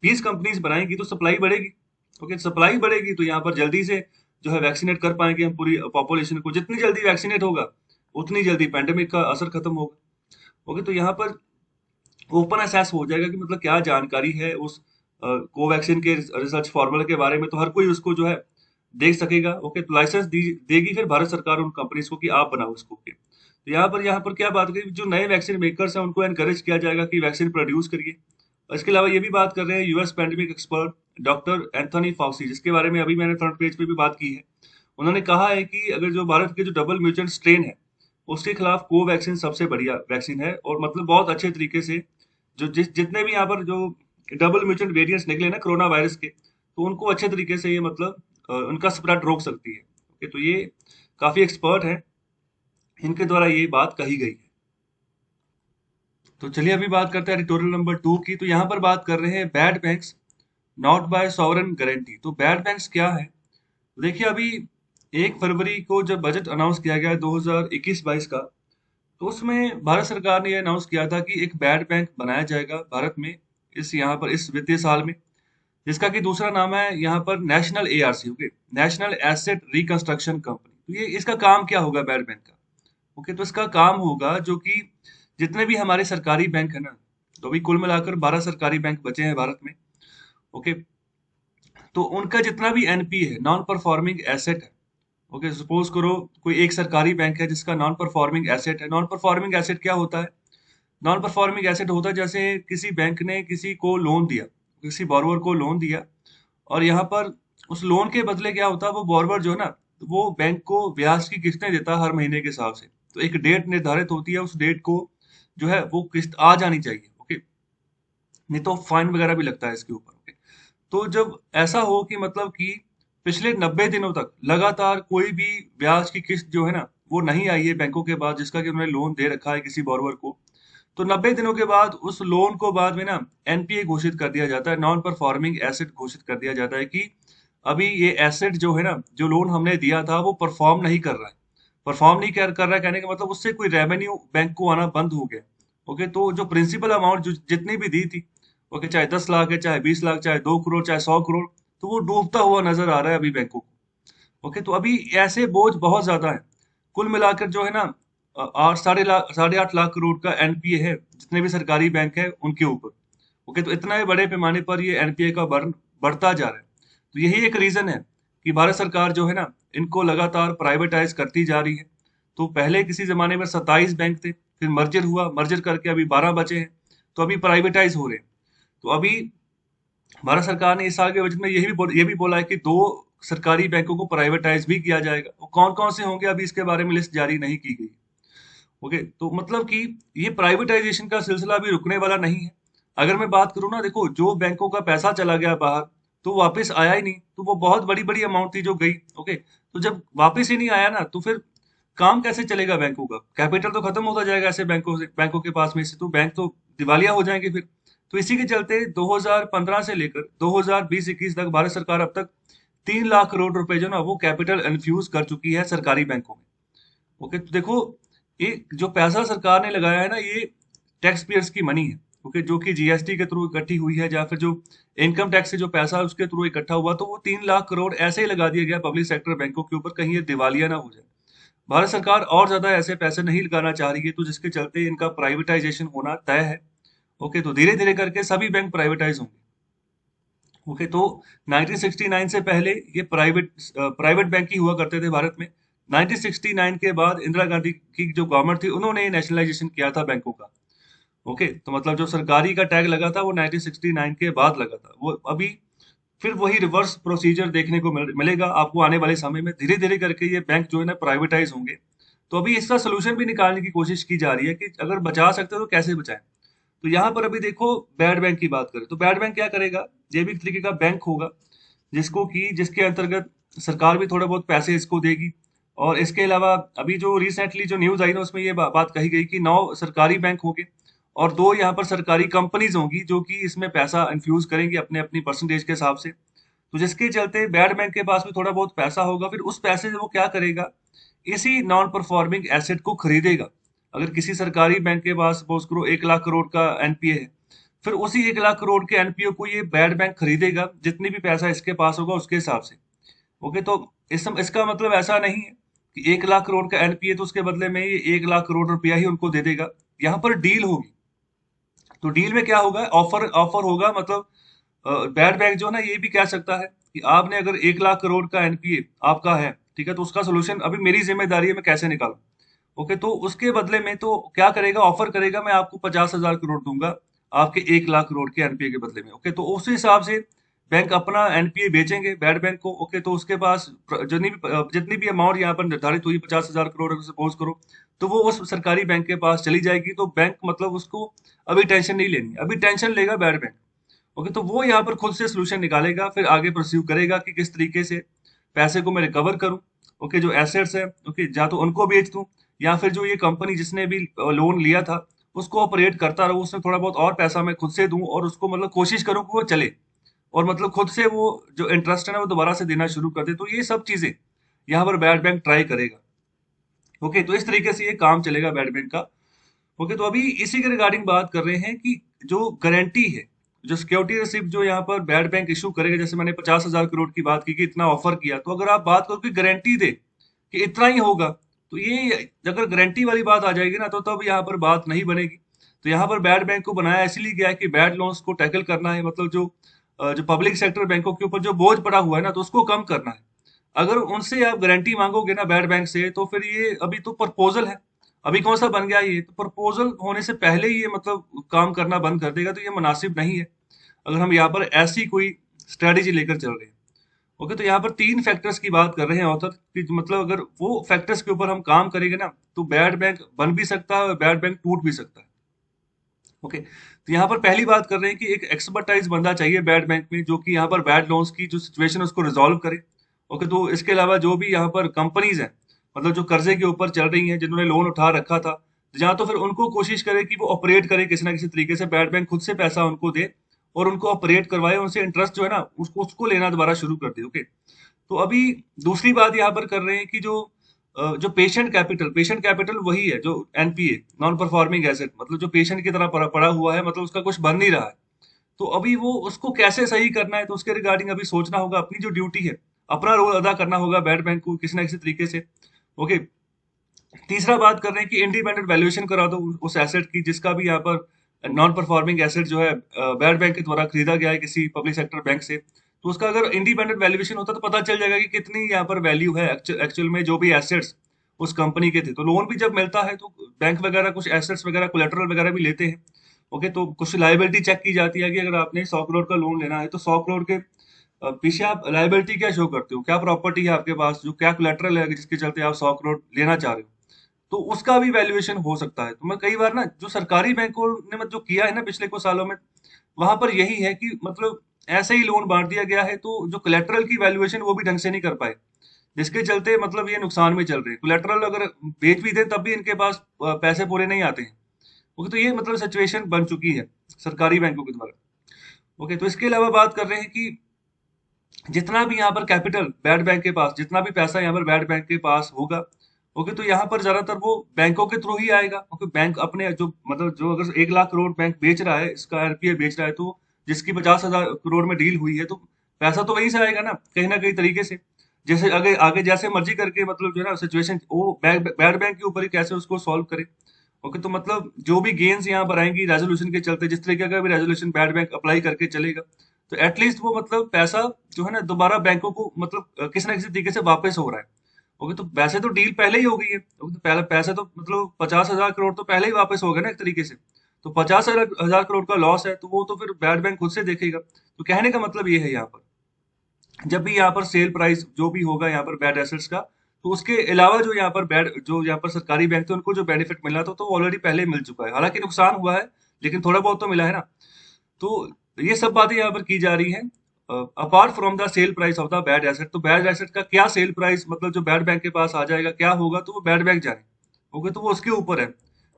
20 कंपनीज बनाएंगी तो सप्लाई बढ़ेगी। ओके, सप्लाई बढ़ेगी तो यहाँ पर जल्दी से जो है वैक्सीनेट कर पाएंगे हम पूरी पॉपुलेशन को। जितनी जल्दी वैक्सीनेट होगा, उतनी जल्दी पैंडेमिक का असर खत्म होगा। ओके, तो यहाँ पर ओपन असेस हो जाएगा कि मतलब क्या जानकारी है उस कोवैक्सीन के रिसर्च फॉर्मूला के बारे में, तो हर कोई उसको जो है देख सकेगा। ओके, तो लाइसेंस देगी फिर भारत सरकार उन कंपनीज को कि आप बनाओ इसको। ओके, तो यहाँ पर क्या बात करें, जो नए वैक्सीन मेकर्स हैं उनको एनकरेज किया जाएगा कि वैक्सीन प्रोड्यूस करिए। और इसके अलावा ये भी बात कर रहे हैं US pandemic expert doctor Anthony Fauci, जिसके बारे में अभी मैंने फ्रंट पेज पे भी बात की है। उन्होंने कहा है कि अगर जो भारत के जो डबल म्यूटेंट स्ट्रेन है, उसके खिलाफ कोवैक्सीन सबसे बढ़िया वैक्सीन है, और मतलब बहुत अच्छे तरीके से जो जितने भी यहाँ पर जो डबल म्यूटेंट वेरिएंट्स निकले ना कोरोना वायरस के, तो उनको अच्छे तरीके से ये मतलब उनका स्प्रेड रोक सकती है। ओके, तो ये काफी एक्सपर्ट है, इनके द्वारा ये बात कही गई है। तो चलिए अभी बात करते हैं एडिटोरियल नंबर 2 की। तो यहाँ पर बात कर रहे हैं bad banks not by sovereign guarantee. तो बैड बैंक्स क्या है, तो देखिए अभी 1 फरवरी को जब बजट अनाउंस किया गया 2021-22 का, तो उसमें भारत सरकार ने यह अनाउंस किया था कि एक बैड बैंक बनाया जाएगा भारत में, इस यहाँ पर इस वित्तीय साल में, जिसका कि दूसरा नाम है यहाँ पर national ARC. Okay, national asset reconstruction company. तो ये इसका काम क्या होगा बैड बैंक का। ओके, तो इसका काम होगा जो कि जितने भी हमारे सरकारी बैंक है ना, तो अभी कुल मिलाकर 12 सरकारी बैंक बचे हैं भारत में। ओके, तो उनका जितना भी एनपी है, नॉन परफॉर्मिंग एसेट है। ओके, सपोज करो कोई एक सरकारी बैंक है जिसका नॉन परफॉर्मिंग एसेट है। नॉन परफॉर्मिंग एसेट क्या होता है, नॉन परफॉर्मिंग एसेट होता है जैसे किसी बैंक ने किसी को लोन दिया, किसी बॉर्रोवर को लोन दिया, और यहाँ पर उस लोन के बदले क्या होता है, वो बॉर्रोवर जो है ना, वो बैंक को ब्याज की किस्तें देता है हर महीने के हिसाब से। तो एक डेट निर्धारित होती है, उस डेट को जो है वो किस्त आ जानी चाहिए। ओके, नहीं तो फाइन वगैरह भी लगता है इसके ऊपर। ओके, तो जब ऐसा हो कि मतलब कि पिछले 90 दिनों तक लगातार कोई भी ब्याज की किस्त जो है ना, वो नहीं आई है बैंकों के पास, जिसका कि उन्होंने लोन दे रखा है किसी बॉर्रोवर को, तो 90 दिनों के बाद उस लोन को बाद में ना एनपीए घोषित कर दिया जाता है, नॉन परफॉर्मिंग एसेट घोषित कर दिया जाता है कि अभी ये एसेट जो है ना, जो लोन हमने दिया था वो परफॉर्म नहीं कर रहा है। परफॉर्म नहीं कर रहा है कहने का मतलब उससे कोई रेवेन्यू बैंक को आना बंद हो गया। ओके, तो जो प्रिंसिपल अमाउंट जो जितनी भी दी थी, ओके, चाहे 10 लाख है, चाहे 20 लाख, चाहे 2 करोड़, चाहे 100 करोड़, तो वो डूबता हुआ नजर आ रहा है अभी बैंकों को। ओके, तो अभी ऐसे बोझ बहुत ज्यादा है। कुल मिलाकर जो है ना, 8 साढ़े 8 लाख करोड़ का एनपीए है जितने भी सरकारी बैंक है उनके ऊपर। ओके, तो इतना ही बड़े पैमाने पर ये एनपीए का बर्न बढ़ता जा रहा है। तो यही एक रीजन है कि भारत सरकार जो है ना, इनको लगातार प्राइवेटाइज करती जा रही है। तो पहले किसी जमाने में 27 बैंक थे, फिर मर्जर हुआ, मर्जर करके अभी 12 बचे हैं, तो अभी प्राइवेटाइज हो रहे हैं। तो अभी भारत सरकार ने इस साल के बजट में ये भी बोला है कि 2 सरकारी बैंकों को प्राइवेटाइज भी किया जाएगा। वो कौन कौन से होंगे अभी इसके बारे में लिस्ट जारी नहीं की गई। ओके, तो मतलब कि ये प्राइवेटाइजेशन का सिलसिला अभी रुकने वाला नहीं है। अगर मैं बात करूँ ना, देखो जो बैंकों का पैसा चला गया बाहर, तो वापस आया ही नहीं, तो वो बहुत बड़ी बड़ी अमाउंट थी जो गई। ओके, तो जब वापस ही नहीं आया ना, तो फिर काम कैसे चलेगा बैंकों का? कैपिटल तो खत्म होता जाएगा ऐसे बैंकों के पास में से, तो बैंक तो दिवालिया हो जाएंगे फिर। तो इसी के चलते 2015 से लेकर 2020-21 तक भारत सरकार अब तक 3 लाख करोड़ रुपए जो ना वो कैपिटल इन्फ्यूज कर चुकी है सरकारी बैंकों में। ओके, तो देखो, ये जो पैसा सरकार ने लगाया है ना, ये टैक्स पेयर्स की मनी है। ओके, जो कि जीएसटी के थ्रू इकट्ठी हुई है, या फिर जो इनकम टैक्स से जो पैसा है उसके थ्रू इकट्ठा हुआ, तो वो 3 लाख करोड़ ऐसे ही लगा दिया गया पब्लिक सेक्टर बैंकों के ऊपर, कहीं ये दिवालिया ना हो जाए। भारत सरकार और ज्यादा ऐसे पैसे नहीं लगाना चाह रही है, तो जिसके चलते इनका प्राइवेटाइजेशन होना तय है। ओके, तो धीरे धीरे करके सभी बैंक प्राइवेटाइज होंगे। ओके, तो 1969 से पहले ये प्राइवेट बैंक ही हुआ करते थे भारत में। 1969 के बाद इंदिरा गांधी की जो गवर्नमेंट थी, उन्होंने नेशनलाइजेशन किया था बैंकों का। ओके, तो मतलब जो सरकारी का टैग लगा था वो 1969 के बाद लगा था। वो अभी फिर वही रिवर्स प्रोसीजर देखने को मिलेगा आपको आने वाले समय में। धीरे धीरे करके ये बैंक जो है ना प्राइवेटाइज होंगे। तो अभी इसका सोल्यूशन भी निकालने की कोशिश की जा रही है कि अगर बचा सकते हो तो कैसे बचाएं। तो यहाँ पर अभी देखो, बैड बैंक की बात करें तो बैड बैंक क्या करेगा? ये भी एक तरीके का बैंक होगा, जिसके अंतर्गत सरकार भी थोड़े बहुत पैसे इसको देगी। और इसके अलावा अभी जो रिसेंटली जो न्यूज आई ना, उसमें ये बात कही गई कि 9 सरकारी बैंक होंगे और 2 यहाँ पर सरकारी कंपनीज होंगी जो कि इसमें पैसा इन्फ्यूज करेंगी अपने अपनी परसेंटेज के हिसाब से। तो जिसके चलते बैड बैंक के पास भी थोड़ा बहुत पैसा होगा, फिर उस पैसे से वो क्या करेगा? इसी नॉन परफॉर्मिंग एसेट को खरीदेगा। अगर किसी सरकारी बैंक के पास सपोज करो 1 लाख करोड़ का एनपीए है, फिर उसी 1 लाख करोड़ के एनपीए को ये बैड बैंक खरीदेगा, जितनी भी पैसा इसके पास होगा उसके हिसाब से। ओके, तो इसका मतलब ऐसा नहीं है कि 1 लाख करोड़ का एनपीए तो उसके बदले में ये 1 लाख करोड़ रुपया ही उनको दे देगा। यहाँ पर डील होगी। तो डील में क्या होगा? ऑफर ऑफर होगा, मतलब बैड बैंक जो है ना, ये भी कह सकता है कि आपने अगर 1 लाख करोड़ का एनपीए आपका है, ठीक है, तो उसका सोल्यूशन अभी मेरी जिम्मेदारी है, मैं कैसे निकालूं। ओके, तो उसके बदले में तो क्या करेगा? ऑफर करेगा, मैं आपको 50,000 करोड़ दूंगा आपके 1 लाख करोड़ के एनपीए के बदले में। ओके, तो उस हिसाब से बैंक अपना एनपीए बेचेंगे बैड बैंक को। ओके, तो उसके पास जितनी भी अमाउंट यहाँ पर निर्धारित हुई 50,000 करोड़ सपोज करो, तो वो उस सरकारी बैंक के पास चली जाएगी। तो बैंक मतलब उसको अभी टेंशन नहीं लेनी, अभी टेंशन लेगा बैड बैंक। ओके, तो वो यहाँ पर खुद से सोल्यूशन निकालेगा, फिर आगे परस्यू करेगा कि किस तरीके से पैसे को मैं रिकवर करूं। ओके, जो एसेट्स है, ओके, या तो उनको बेच दूं, या फिर जो ये कंपनी जिसने भी लोन लिया था उसको ऑपरेट करता रहूं, उसमें थोड़ा बहुत और पैसा मैं खुद से दूं और उसको मतलब कोशिश करूं कि वो चले, और मतलब खुद से वो जो इंटरेस्ट है ना वो दोबारा से देना शुरू कर दे। तो ये सब चीजें यहाँ पर बैड बैंक ट्राई करेगा। ओके, तो इस तरीके से ये काम चलेगा बैड बैंक का। ओके, तो अभी इसी के रिगार्डिंग बात कर रहे हैं कि जो गारंटी है, जो सिक्योरिटी रिसिप्ट जो यहाँ पर बैड बैंक इशू करेगा, जैसे मैंने 50,000 करोड़ की बात की कि इतना ऑफर किया, तो अगर आप बात करो कि गारंटी दे कि इतना ही होगा, तो ये अगर गारंटी वाली बात आ जाएगी ना, तो तब यहाँ पर बात नहीं बनेगी। तो यहाँ पर बैड बैंक को बनाया इसलिए गया है कि बैड लोन्स को टैकल करना है, मतलब जो पब्लिक सेक्टर बैंकों के ऊपर जो बोझ पड़ा हुआ है ना, तो उसको कम करना है। अगर उनसे आप गारंटी मांगोगे ना बैड बैंक से, तो फिर ये अभी तो प्रपोजल है, अभी कौन सा बन गया ये? तो प्रपोजल होने से पहले ही ये मतलब काम करना बंद कर देगा, तो ये मुनासिब नहीं है अगर हम यहाँ पर ऐसी कोई स्ट्रेटेजी लेकर चल रहे हैं। ओके, तो यहाँ पर 3 फैक्टर्स की बात कर रहे हैं ऑथर कि मतलब अगर वो फैक्टर्स के ऊपर हम काम करेंगे ना, तो बैड बैंक बन भी सकता है और बैड बैंक टूट भी सकता है। ओके, तो यहाँ पर पहली बात कर रहे हैं कि एक एक्सपर्टाइज बंदा चाहिए बैड बैंक में, जो कि यहाँ पर बैड लोन्स की जो सिचुएशन है उसको रिजॉल्व करे। ओके, तो इसके अलावा जो भी यहाँ पर कंपनीज हैं, मतलब जो कर्जे के ऊपर चल रही हैं, जिन्होंने लोन उठा रखा था, जहाँ तो फिर उनको कोशिश करे कि वो ऑपरेट करे किसी ना किसी तरीके से, बैड बैंक खुद से पैसा उनको दे और उनको ऑपरेट करवाए, उनसे इंटरेस्ट जो है ना उसको उसको लेना दोबारा शुरू कर दे। ओके, तो अभी दूसरी बात यहाँ पर कर रहे हैं कि जो पेशेंट कैपिटल वही है जो एनपीए, नॉन परफॉर्मिंग एसेट, मतलब जो पेशेंट की तरह पड़ा हुआ है, मतलब उसका कुछ बन नहीं रहा है। तो अभी वो उसको कैसे सही करना है, तो उसके रिगार्डिंग अभी सोचना होगा, अपनी जो ड्यूटी है, अपना रोल अदा करना होगा बैड बैंक को किसी ना किसी तरीके से। ओके, तीसरा बात कर रहे हैं कि इंडिपेंडेंट वैल्यूएशन करा दो उस एसेट की, जिसका भी यहाँ पर नॉन परफॉर्मिंग एसेट जो है बैड बैंक के द्वारा खरीदा गया है किसी पब्लिक सेक्टर बैंक से, तो उसका अगर इंडिपेंडेंट वैल्यूएशन होता तो पता चल जाएगा कि कितनी यहाँ पर वैल्यू है एक्चुअल में जो भी एसेट्स उस कंपनी के थे। तो लोन भी जब मिलता है तो बैंक वगैरह कुछ एसेट्स वगैरह कोलेटरल वगैरह भी लेते हैं। ओके, तो कुछ लाइबिलिटी चेक की जाती है कि अगर आपने 100 करोड़ का लोन लेना है, तो 100 करोड़ के पीछे आप लाइबिलिटी क्या शो करते हो, क्या प्रॉपर्टी है आपके पास, जो क्या कोलेटरल है जिसके चलते आप 100 करोड़ लेना चाह रहे हो, तो उसका भी वैल्यूएशन हो सकता है। तो मैं कई बार ना जो सरकारी बैंकों ने मतलब जो किया है ना पिछले कुछ सालों में, वहां पर यही है कि मतलब ऐसे ही लोन बांट दिया गया है, तो जो कोलेटरल की वैल्यूएशन वो भी ढंग से नहीं कर पाए, जिसके चलते मतलब ये नुकसान में चल रहे हैं। कोलेटरल अगर बेच भी दें तब भी इनके पास पैसे पूरे नहीं आते हैं। ओके, तो ये मतलब सिचुएशन बन चुकी है सरकारी बैंकों के द्वारा। ओके, तो इसके अलावा बात कर रहे हैं कि जितना भी यहाँ पर कैपिटल बैड बैंक के पास, जितना भी पैसा यहाँ पर बैड बैंक के पास होगा, ओके, तो यहाँ पर ज्यादातर वो बैंकों के थ्रू ही आएगा। ओके, बैंक अपने जो मतलब जो अगर 1 लाख करोड़ बैंक बेच रहा है, इसका आरपीए बेच रहा है, तो जिसकी 50,000 करोड़ में डील हुई है, तो पैसा तो वहीं से आएगा ना कहीं तरीके से। जैसे आगे आगे जैसे मर्जी करके मतलब जो है ना सिचुएशन वो बैड बैंक के ऊपर ही कैसे उसको सॉल्व करे। ओके, तो मतलब जो भी गेन्स यहाँ पर आएंगी रेजोल्यूशन के चलते, जिस तरीके का भी रेजोल्यूशन बैड बैंक अप्लाई करके चलेगा, तो एटलीस्ट वो मतलब पैसा जो है ना दोबारा बैंकों को मतलब किसी ना किसी तरीके से वापस हो रहा है। ओके, तो वैसे तो डील पहले ही हो गई है। ओके, तो पहले पैसे तो मतलब 50,000 करोड़ तो पहले ही वापस हो गए ना एक तरीके से। तो 50,000 करोड़ का लॉस है, तो वो तो फिर बैड बैंक खुद से देखेगा। तो कहने का मतलब ये है यहाँ पर, जब भी यहाँ पर सेल प्राइस जो भी होगा यहाँ पर बैड एसेट्स का, तो उसके अलावा जो यहाँ पर बैड जो यहाँ पर सरकारी बैंक थे उनको जो बेनिफिट मिला था, तो ऑलरेडी पहले मिल चुका है। हालांकि नुकसान हुआ है, लेकिन थोड़ा बहुत तो मिला है ना। तो ये सब बातें यहाँ पर की जा रही हैं। Apart from the sale price of the bad asset, तो बैड एसेट का क्या सेल प्राइस मतलब जो बैड बैंक के पास आ जाएगा क्या होगा, तो वो बैड बैंक जाने। ओके, तो वो उसके ऊपर है।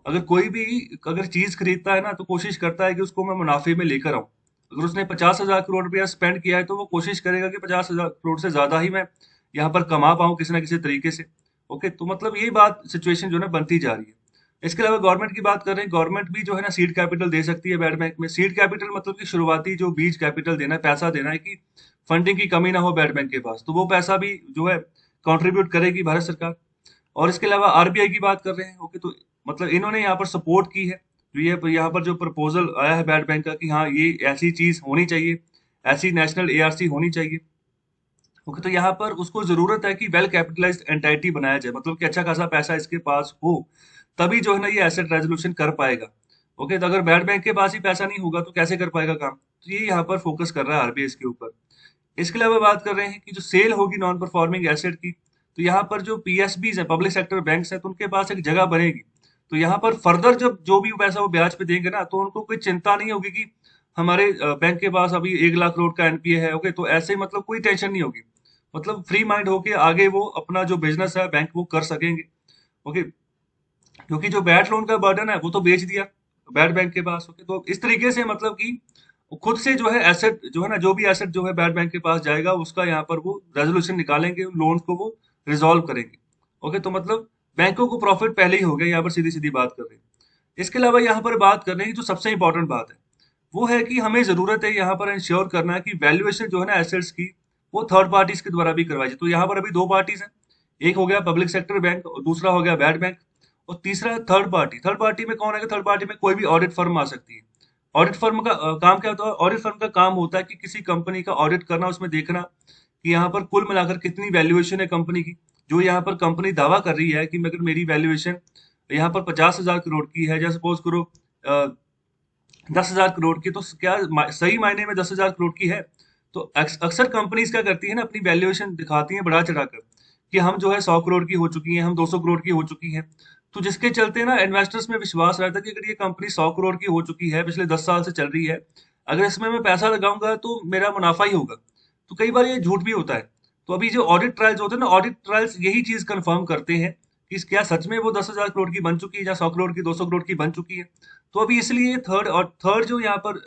अगर कोई भी अगर चीज खरीदता है ना, तो कोशिश करता है कि उसको मैं मुनाफे में लेकर आऊं। अगर उसने 50,000 करोड़ रुपया स्पेंड किया है, तो वो कोशिश करेगा कि 50,000 करोड़ से ज्यादा ही मैं यहाँ पर कमा पाऊं किसी ना किसी तरीके से। ओके, तो मतलब ये बात सिचुएशन जो है ना बनती जा रही है। इसके अलावा गवर्नमेंट की बात करें, गवर्नमेंट भी जो है ना सीड कैपिटल दे सकती है बैड बैंक में। सीड कैपिटल मतलब कि शुरुआती जो बीज कैपिटल देना है, पैसा देना है कि फंडिंग की कमी ना हो बैड बैंक के पास, तो वो पैसा भी जो है कंट्रीब्यूट करेगी भारत सरकार। और इसके अलावा आरबीआई की बात कर रहे हैं। ओके, तो मतलब इन्होंने यहाँ पर सपोर्ट की है। तो ये यहाँ पर जो प्रपोजल आया है बैड बैंक का कि हाँ ये ऐसी चीज होनी चाहिए, ऐसी नेशनल एआरसी होनी चाहिए। ओके, तो यहाँ पर उसको जरूरत है कि वेल कैपिटलाइज्ड एंटाइटी बनाया जाए, मतलब कि अच्छा खासा पैसा इसके पास हो, तभी जो है ना ये एसेट रेजोल्यूशन कर पाएगा। ओके, तो अगर बैड बैंक के पास ही पैसा नहीं होगा तो कैसे कर पाएगा काम, तो ये यहाँ पर फोकस कर रहा है आरबीआई इसके ऊपर। इसके अलावा बात कर रहे हैं कि जो सेल होगी नॉन परफॉर्मिंग एसेट की, तो यहाँ पर जो पीएसबीज है, पब्लिक सेक्टर बैंक्स है, तो उनके पास एक जगह बनेगी। तो यहाँ पर फर्दर जब जो भी पैसा वो ब्याज पे देंगे ना, तो उनको कोई चिंता नहीं होगी कि हमारे बैंक के पास अभी 1 लाख करोड़ का एनपीए है। ओके, तो ऐसे मतलब कोई टेंशन नहीं होगी। मतलब फ्री माइंड होके आगे वो अपना जो बिजनेस है बैंक वो कर सकेंगे। ओके, क्योंकि जो बैड लोन का बर्डन है वो तो बेच दिया बैड बैंक के पास। ओके, तो इस तरीके से मतलब कि वो खुद से जो है एसेट जो है ना, जो भी एसेट जो है बैड बैंक के पास जाएगा, उसका यहाँ पर वो रेजोल्यूशन निकालेंगे, लोन को वो रिजॉल्व करेंगे। ओके, तो मतलब बैंकों को प्रॉफिट पहले ही हो गया, यहाँ पर सीधी सीधी बात कर रहे हैं। इसके अलावा यहाँ पर बात कर रहे हैं, जो सबसे इंपॉर्टेंट बात है वो है कि हमें जरूरत है यहाँ पर इंश्योर करना कि वैल्यूएशन जो है ना एसेट्स की, वो थर्ड पार्टीज के द्वारा भी करवाई जाए। तो यहाँ पर अभी दो पार्टीज हैं, एक हो गया पब्लिक सेक्टर बैंक और दूसरा हो गया बैड बैंक। और तीसरा है थर्ड पार्टी। थर्ड पार्टी में कौन है? थर्ड पार्टी में कोई भी ऑडिट फर्म आ सकती है। ऑडिट फर्म का काम क्या होता है? ऑडिट फर्म का काम होता है कि किसी कंपनी का ऑडिट करना, उसमें देखना कि यहाँ पर कुल मिलाकर कितनी वैल्यूएशन है कंपनी की। जो यहाँ पर कंपनी दावा कर रही है कि अगर मेरी वैल्यूएशन यहाँ पर 50,000 करोड़ की है, या सपोज करो 10,000 करोड़ की, तो क्या सही मायने में 10,000 करोड़ की है? तो अक्सर कंपनीज क्या करती है ना, अपनी वैल्यूएशन दिखाती है बढ़ा चढ़ाकर कि हम जो है 100 करोड़ की हो चुकी हैं, हम 200 करोड़ की हो चुकी हैं। तो जिसके चलते ना इन्वेस्टर्स में विश्वास रहता है कि अगर ये कंपनी 100 करोड़ की हो चुकी है, पिछले 10 साल से चल रही है, अगर इसमें मैं पैसा लगाऊंगा तो मेरा मुनाफा ही होगा। तो कई बार ये झूठ भी होता है। तो अभी जो ऑडिट ट्रायल्स होते हैं ना, ऑडिट ट्रायल्स यही चीज कंफर्म करते हैं कि क्या सच में वो 10,000 करोड़ की बन चुकी है, या 100 करोड़ की, 200 करोड़ की बन चुकी है। तो अभी इसलिए थर्ड जो यहाँ पर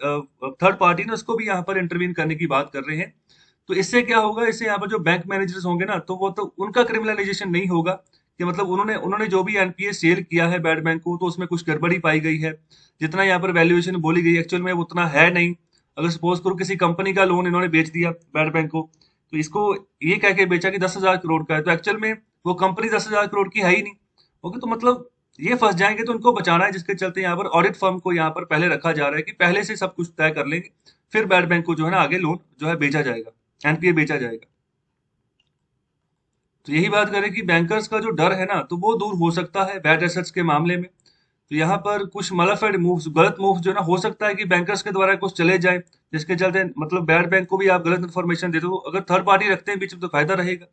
थर्ड पार्टी ना, उसको भी यहाँ पर इंटरवीन करने की बात कर रहे हैं। तो इससे क्या होगा, इससे यहाँ पर जो बैंक मैनेजर्स होंगे ना, तो वो तो उनका क्रिमिनलाइजेशन नहीं होगा कि मतलब उन्होंने उन्होंने जो भी एनपीए सेल किया है बैड बैंक को, तो उसमें कुछ गड़बड़ी पाई गई है, जितना यहाँ पर वैल्यूएशन बोली गई एक्चुअल में उतना है नहीं। अगर सपोज करो किसी कंपनी का लोन इन्होंने बेच दिया बैड बैंक को, तो इसको ये कह के बेचा कि 10,000 करोड़ का है, तो एक्चुअल में वो कंपनी 10,000 करोड़ की है ही नहीं। ओके, तो मतलब ये फंस जाएंगे, तो उनको बचाना है, जिसके चलते यहाँ पर ऑडिट फर्म को यहाँ पर पहले रखा जा रहा है कि पहले से सब कुछ तय कर लेंगे, फिर बैड बैंक को जो है ना आगे लोन जो है बेचा जाएगा, एनपीए बेचा जाएगा। तो यही बात करें कि बैंकर्स का जो डर है ना, तो वो दूर हो सकता है बैड एसेट्स के मामले में। तो यहाँ पर कुछ मलाफेड मूव्स, गलत मूव्स जो है ना, हो सकता है कि बैंकर्स के द्वारा कुछ चले जाए, जिसके चलते मतलब बैड बैंक को भी आप गलत इन्फॉर्मेशन देते हो। अगर थर्ड पार्टी रखते हैं बीच में तो फायदा रहेगा।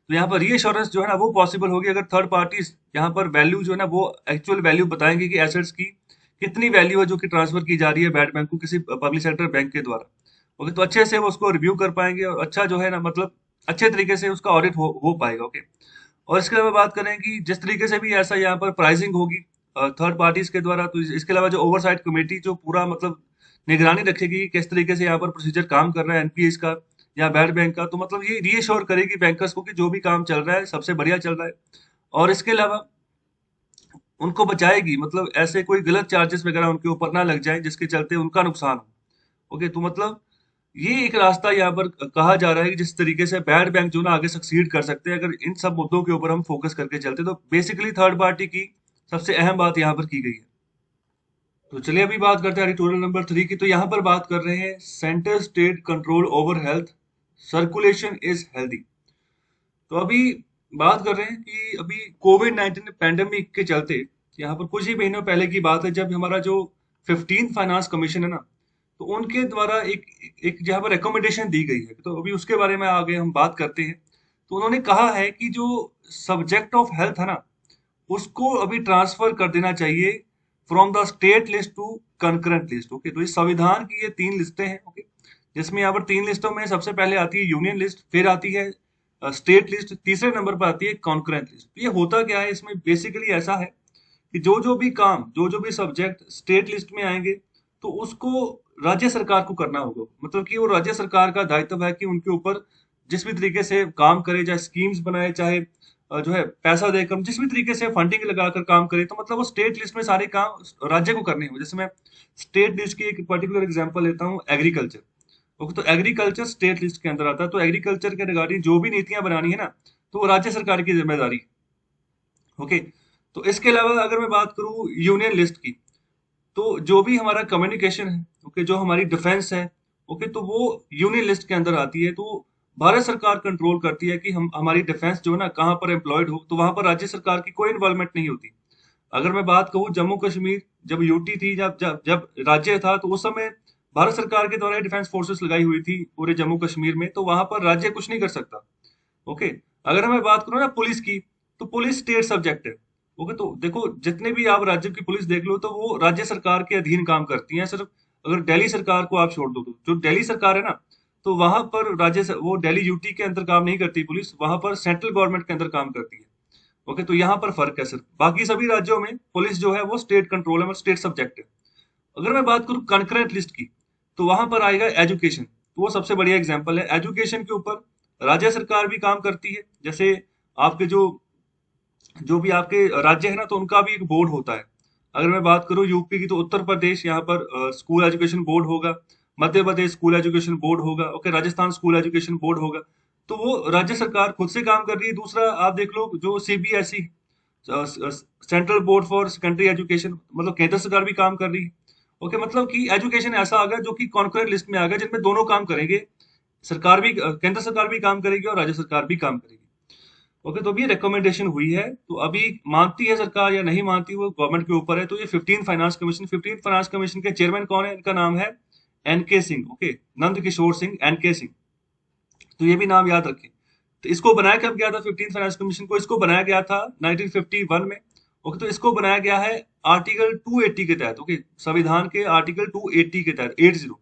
तो यहाँ पर रीअश्योरेंस जो है ना वो पॉसिबल होगी अगर थर्ड पार्टीज यहाँ पर वैल्यू जो है ना वो एक्चुअल वैल्यू बताएंगे कि एसेट्स की कितनी वैल्यू है जो कि ट्रांसफर की जा रही है बैड बैंक को किसी पब्लिक सेक्टर बैंक के द्वारा। ओके, तो अच्छे से वो उसको रिव्यू कर पाएंगे और अच्छा जो है ना मतलब अच्छे तरीके से उसका ऑडिट हो पाएगा। ओके, और इसके अलावा बात करें कि जिस तरीके से भी ऐसा यहाँ पर प्राइसिंग होगी थर्ड पार्टीज के द्वारा, तो इसके अलावा जो ओवरसाइट कमेटी जो पूरा मतलब निगरानी रखेगी कि किस तरीके से यहाँ पर प्रोसीजर काम कर रहा है एनपीएस का या बैड बैंक का, तो मतलब ये रीएश्योर करेगी बैंकर्स को कि जो भी काम चल रहा है सबसे बढ़िया चल रहा है। और इसके अलावा उनको बचाएगी, मतलब ऐसे कोई गलत चार्जेस वगैरह उनके ऊपर ना लग जाए जिसके चलते उनका नुकसान हो। ओके, तो मतलब ये एक रास्ता यहाँ पर कहा जा रहा है कि जिस तरीके से बैड बैंक जो ना आगे सक्सीड कर सकते हैं अगर इन सब मुद्दों के ऊपर हम फोकस करके चलते, तो बेसिकली थर्ड पार्टी की सबसे अहम बात यहाँ पर की गई है। तो चलिए अभी बात करते हैं एडिटोरियल नंबर 3 की। तो यहाँ पर बात कर रहे हैं centre state control over health, circulation is healthy. तो अभी बात कर रहे हैं कि अभी कोविड-19 पैंडेमिक के चलते यहाँ पर कुछ ही महीनों पहले की बात है जब हमारा जो 15th फाइनेंस कमीशन है ना, तो उनके द्वारा एक एक जहाँ पर रिकमेंडेशन दी गई है, तो अभी उसके बारे में आगे हम बात करते हैं। तो उन्होंने कहा है कि जो सब्जेक्ट ऑफ हेल्थ है ना, उसको अभी ट्रांसफर कर देना चाहिए from the state list to concurrent list. Okay, तो इस संविधान की ये 3 लिस्टें हैं। ओके, जिसमें यहाँ पर 3 लिस्टों में सबसे पहले आती है यूनियन लिस्ट, फिर आती है स्टेट लिस्ट, तीसरे नंबर पर आती है कॉन्करेंट लिस्ट। तो ये होता क्या है, इसमें बेसिकली ऐसा है कि जो भी काम, जो भी सब्जेक्ट स्टेट लिस्ट में आएंगे तो उसको राज्य सरकार को करना होगा। मतलब कि वो राज्य सरकार का दायित्व है कि उनके ऊपर जिस भी तरीके से काम करे, चाहे स्कीम्स बनाए, चाहे जो है पैसा देकर जिस भी तरीके से फंडिंग लगाकर काम करे, तो मतलब वो स्टेट लिस्ट में सारे काम राज्य को करने होंगे। जैसे मैं स्टेट लिस्ट की एक पर्टिकुलर एग्जांपल लेता हूँ, एग्रीकल्चर। ओके, तो एग्रीकल्चर स्टेट लिस्ट के अंदर आता है, तो एग्रीकल्चर के रिगार्डिंग जो भी नीतियां बनानी है ना, तो वो राज्य सरकार की जिम्मेदारी। ओके, तो इसके अलावा अगर मैं बात करूं यूनियन लिस्ट की, तो जो भी हमारा कम्युनिकेशन है, ओके, जो हमारी डिफेंस है, ओके, तो वो यूनियन लिस्ट के अंदर आती है। तो भारत सरकार कंट्रोल करती है कि हम हमारी डिफेंस जो है ना कहाँ पर एम्प्लॉयड हो, तो वहां पर राज्य सरकार की कोई इन्वॉल्वमेंट नहीं होती। अगर मैं बात कहूँ जम्मू कश्मीर, जब यूटी थी, जब जब जब राज्य था, तो उस समय भारत सरकार के द्वारा डिफेंस फोर्सेस लगाई हुई थी पूरे जम्मू कश्मीर में, तो वहां पर राज्य कुछ नहीं कर सकता। ओके, अगर मैं बात करूँ ना पुलिस की, तो पुलिस स्टेट सब्जेक्ट है। ओके, तो देखो जितने भी आप राज्य की पुलिस देख लो, तो वो राज्य सरकार के अधीन काम करती हैं। सिर्फ अगर दिल्ली सरकार को आप छोड़ दो, तो जो दिल्ली सरकार है ना, तो वहां पर वो दिल्ली यूटी के अंदर काम नहीं करती पुलिस, वहां पर सेंट्रल गवर्नमेंट के अंदर काम करती है। ओके, तो यहाँ पर फर्क है सिर्फ, बाकी सभी राज्यों में पुलिस जो है वो स्टेट कंट्रोल है, मतलब स्टेट सब्जेक्ट है। अगर मैं बात करूँ कंकरेंट लिस्ट की, तो वहां पर आएगा एजुकेशन, तो वो सबसे बढ़िया एग्जाम्पल है। एजुकेशन के ऊपर राज्य सरकार भी काम करती है। जैसे आपके जो जो भी आपके राज्य है ना, तो उनका भी एक बोर्ड होता है। अगर मैं बात करूँ यूपी की, तो उत्तर प्रदेश यहाँ पर स्कूल एजुकेशन बोर्ड होगा, Madhya Pradesh school education board होगा, okay, Rajasthan school education board होगा। तो वो राज्य सरकार खुद से काम कर रही है। दूसरा आप देख लो जो CBSE, central board for secondary education, मतलब केंद्र सरकार भी काम कर रही है। ओके, मतलब कि एजुकेशन ऐसा आ गया जो कि कॉन्करेंट लिस्ट में आ गया, जिनमें दोनों काम करेंगे, सरकार भी, केंद्र सरकार भी काम करेगी और राज्य सरकार भी काम करेगी। ओके, तो अभी रिकमेंडेशन हुई है, तो अभी मानती है सरकार या नहीं मानती वो गवर्नमेंट के ऊपर है। तो ये 15 फाइनेंस कमीशन के चेयरमैन कौन है, इनका नाम है N K Singh. Okay, Nand Kishore Singh, N K Singh. तो ये भी नाम याद रखें। तो इसको बनाया कब गया था 15 फाइनेंस कमीशन को? इसको बनाया गया था 1951 में। ओके, तो इसको बनाया गया है आर्टिकल 280 के तहत। ओके, संविधान के आर्टिकल 280 के तहत, 80।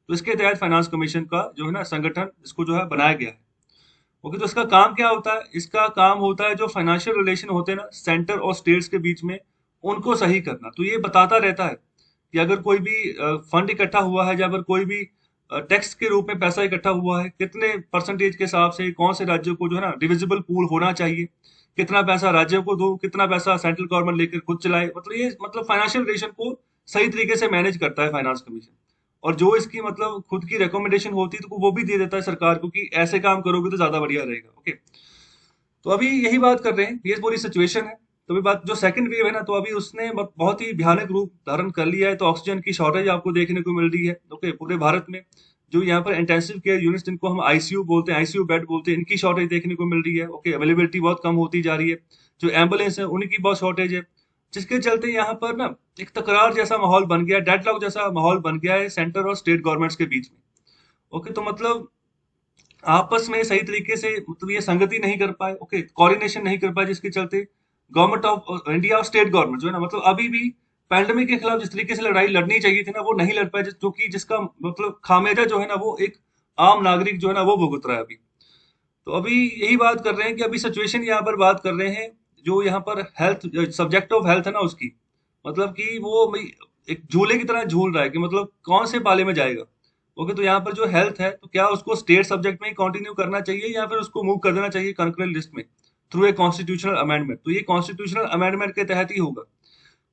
तो इसके तहत फाइनेंस कमीशन का जो है ना संगठन, इसको जो है बनाया गया है। ओके, तो इसका काम क्या होता है? इसका काम होता है जो फाइनेंशियल रिलेशन होते हैं ना सेंटर और स्टेट्स के बीच में, उनको सही करना। तो ये बताता रहता है कि अगर कोई भी फंड इकट्ठा हुआ है, या अगर कोई भी टैक्स के रूप में पैसा इकट्ठा हुआ है, कितने परसेंटेज के हिसाब से कौन से राज्यों को जो है ना डिविजिबल पूल होना चाहिए, कितना पैसा राज्यों को दो, कितना पैसा सेंट्रल गवर्नमेंट लेकर खुद चलाए। मतलब ये मतलब फाइनेंशियल रिलेशन को सही तरीके से मैनेज करता है फाइनेंस कमीशन। और जो इसकी मतलब खुद की रिकमेंडेशन होती है, तो वो भी दे देता है सरकार को कि ऐसे काम करोगे तो ज्यादा बढ़िया रहेगा। ओके, तो अभी यही बात कर रहे हैं, ये पूरी सिचुएशन है। तो अभी बात जो सेकंड वेव है ना, तो अभी उसने बहुत ही भयानक रूप धारण कर लिया है। तो ऑक्सीजन की शॉर्टेज आपको देखने को मिल रही है। ओके, पूरे भारत में जो यहाँ पर इंटेंसिव केयर यूनिट, जिनको हम आईसीयू बोलते हैं, आईसीयू बेड बोलते हैं, इनकी शॉर्टेज देखने को मिल रही है। ओके, अवेलेबिलिटी बहुत कम होती जा रही है। जो एम्बुलेंस है उनकी बहुत शॉर्टेज है, जिसके चलते यहाँ पर ना एक तकरार जैसा माहौल बन गया, डेडलॉक जैसा माहौल बन गया है सेंटर और स्टेट गवर्नमेंट्स के बीच में। ओके, तो मतलब आपस में सही तरीके से मतलब ये संगति नहीं कर पाए। ओके, कोऑर्डिनेशन नहीं कर पाए, जिसके चलते गवर्नमेंट ऑफ इंडिया और स्टेट गवर्नमेंट जो है ना, मतलब अभी भी पैंडेमिक के खिलाफ जिस तरीके से लड़ाई लड़नी चाहिए थी ना, वो नहीं लड़ पाए, जो कि जिसका मतलब खामियाजा जो है ना, वो एक आम नागरिक जो है ना वो भुगत रहा है अभी। तो अभी यही बात कर रहे हैं कि अभी सिचुएशन यहाँ पर बात कर रहे हैं, जो यहाँ पर हेल्थ सब्जेक्ट ऑफ हेल्थ है ना उसकी, मतलब कि वो एक झूले की तरह झूल रहा है कि मतलब कौन से पाले में जाएगा। ओके, तो यहाँ पर जो हेल्थ है, तो क्या उसको स्टेट सब्जेक्ट में ही कंटिन्यू करना चाहिए या फिर उसको मूव कर देना चाहिए कंकरेंट लिस्ट में थ्रू ए कॉन्स्टिट्यूशनल अमेंडमेंट। तो ये कॉन्स्टिट्यूशनल अमेंडमेंट के तहत ही होगा।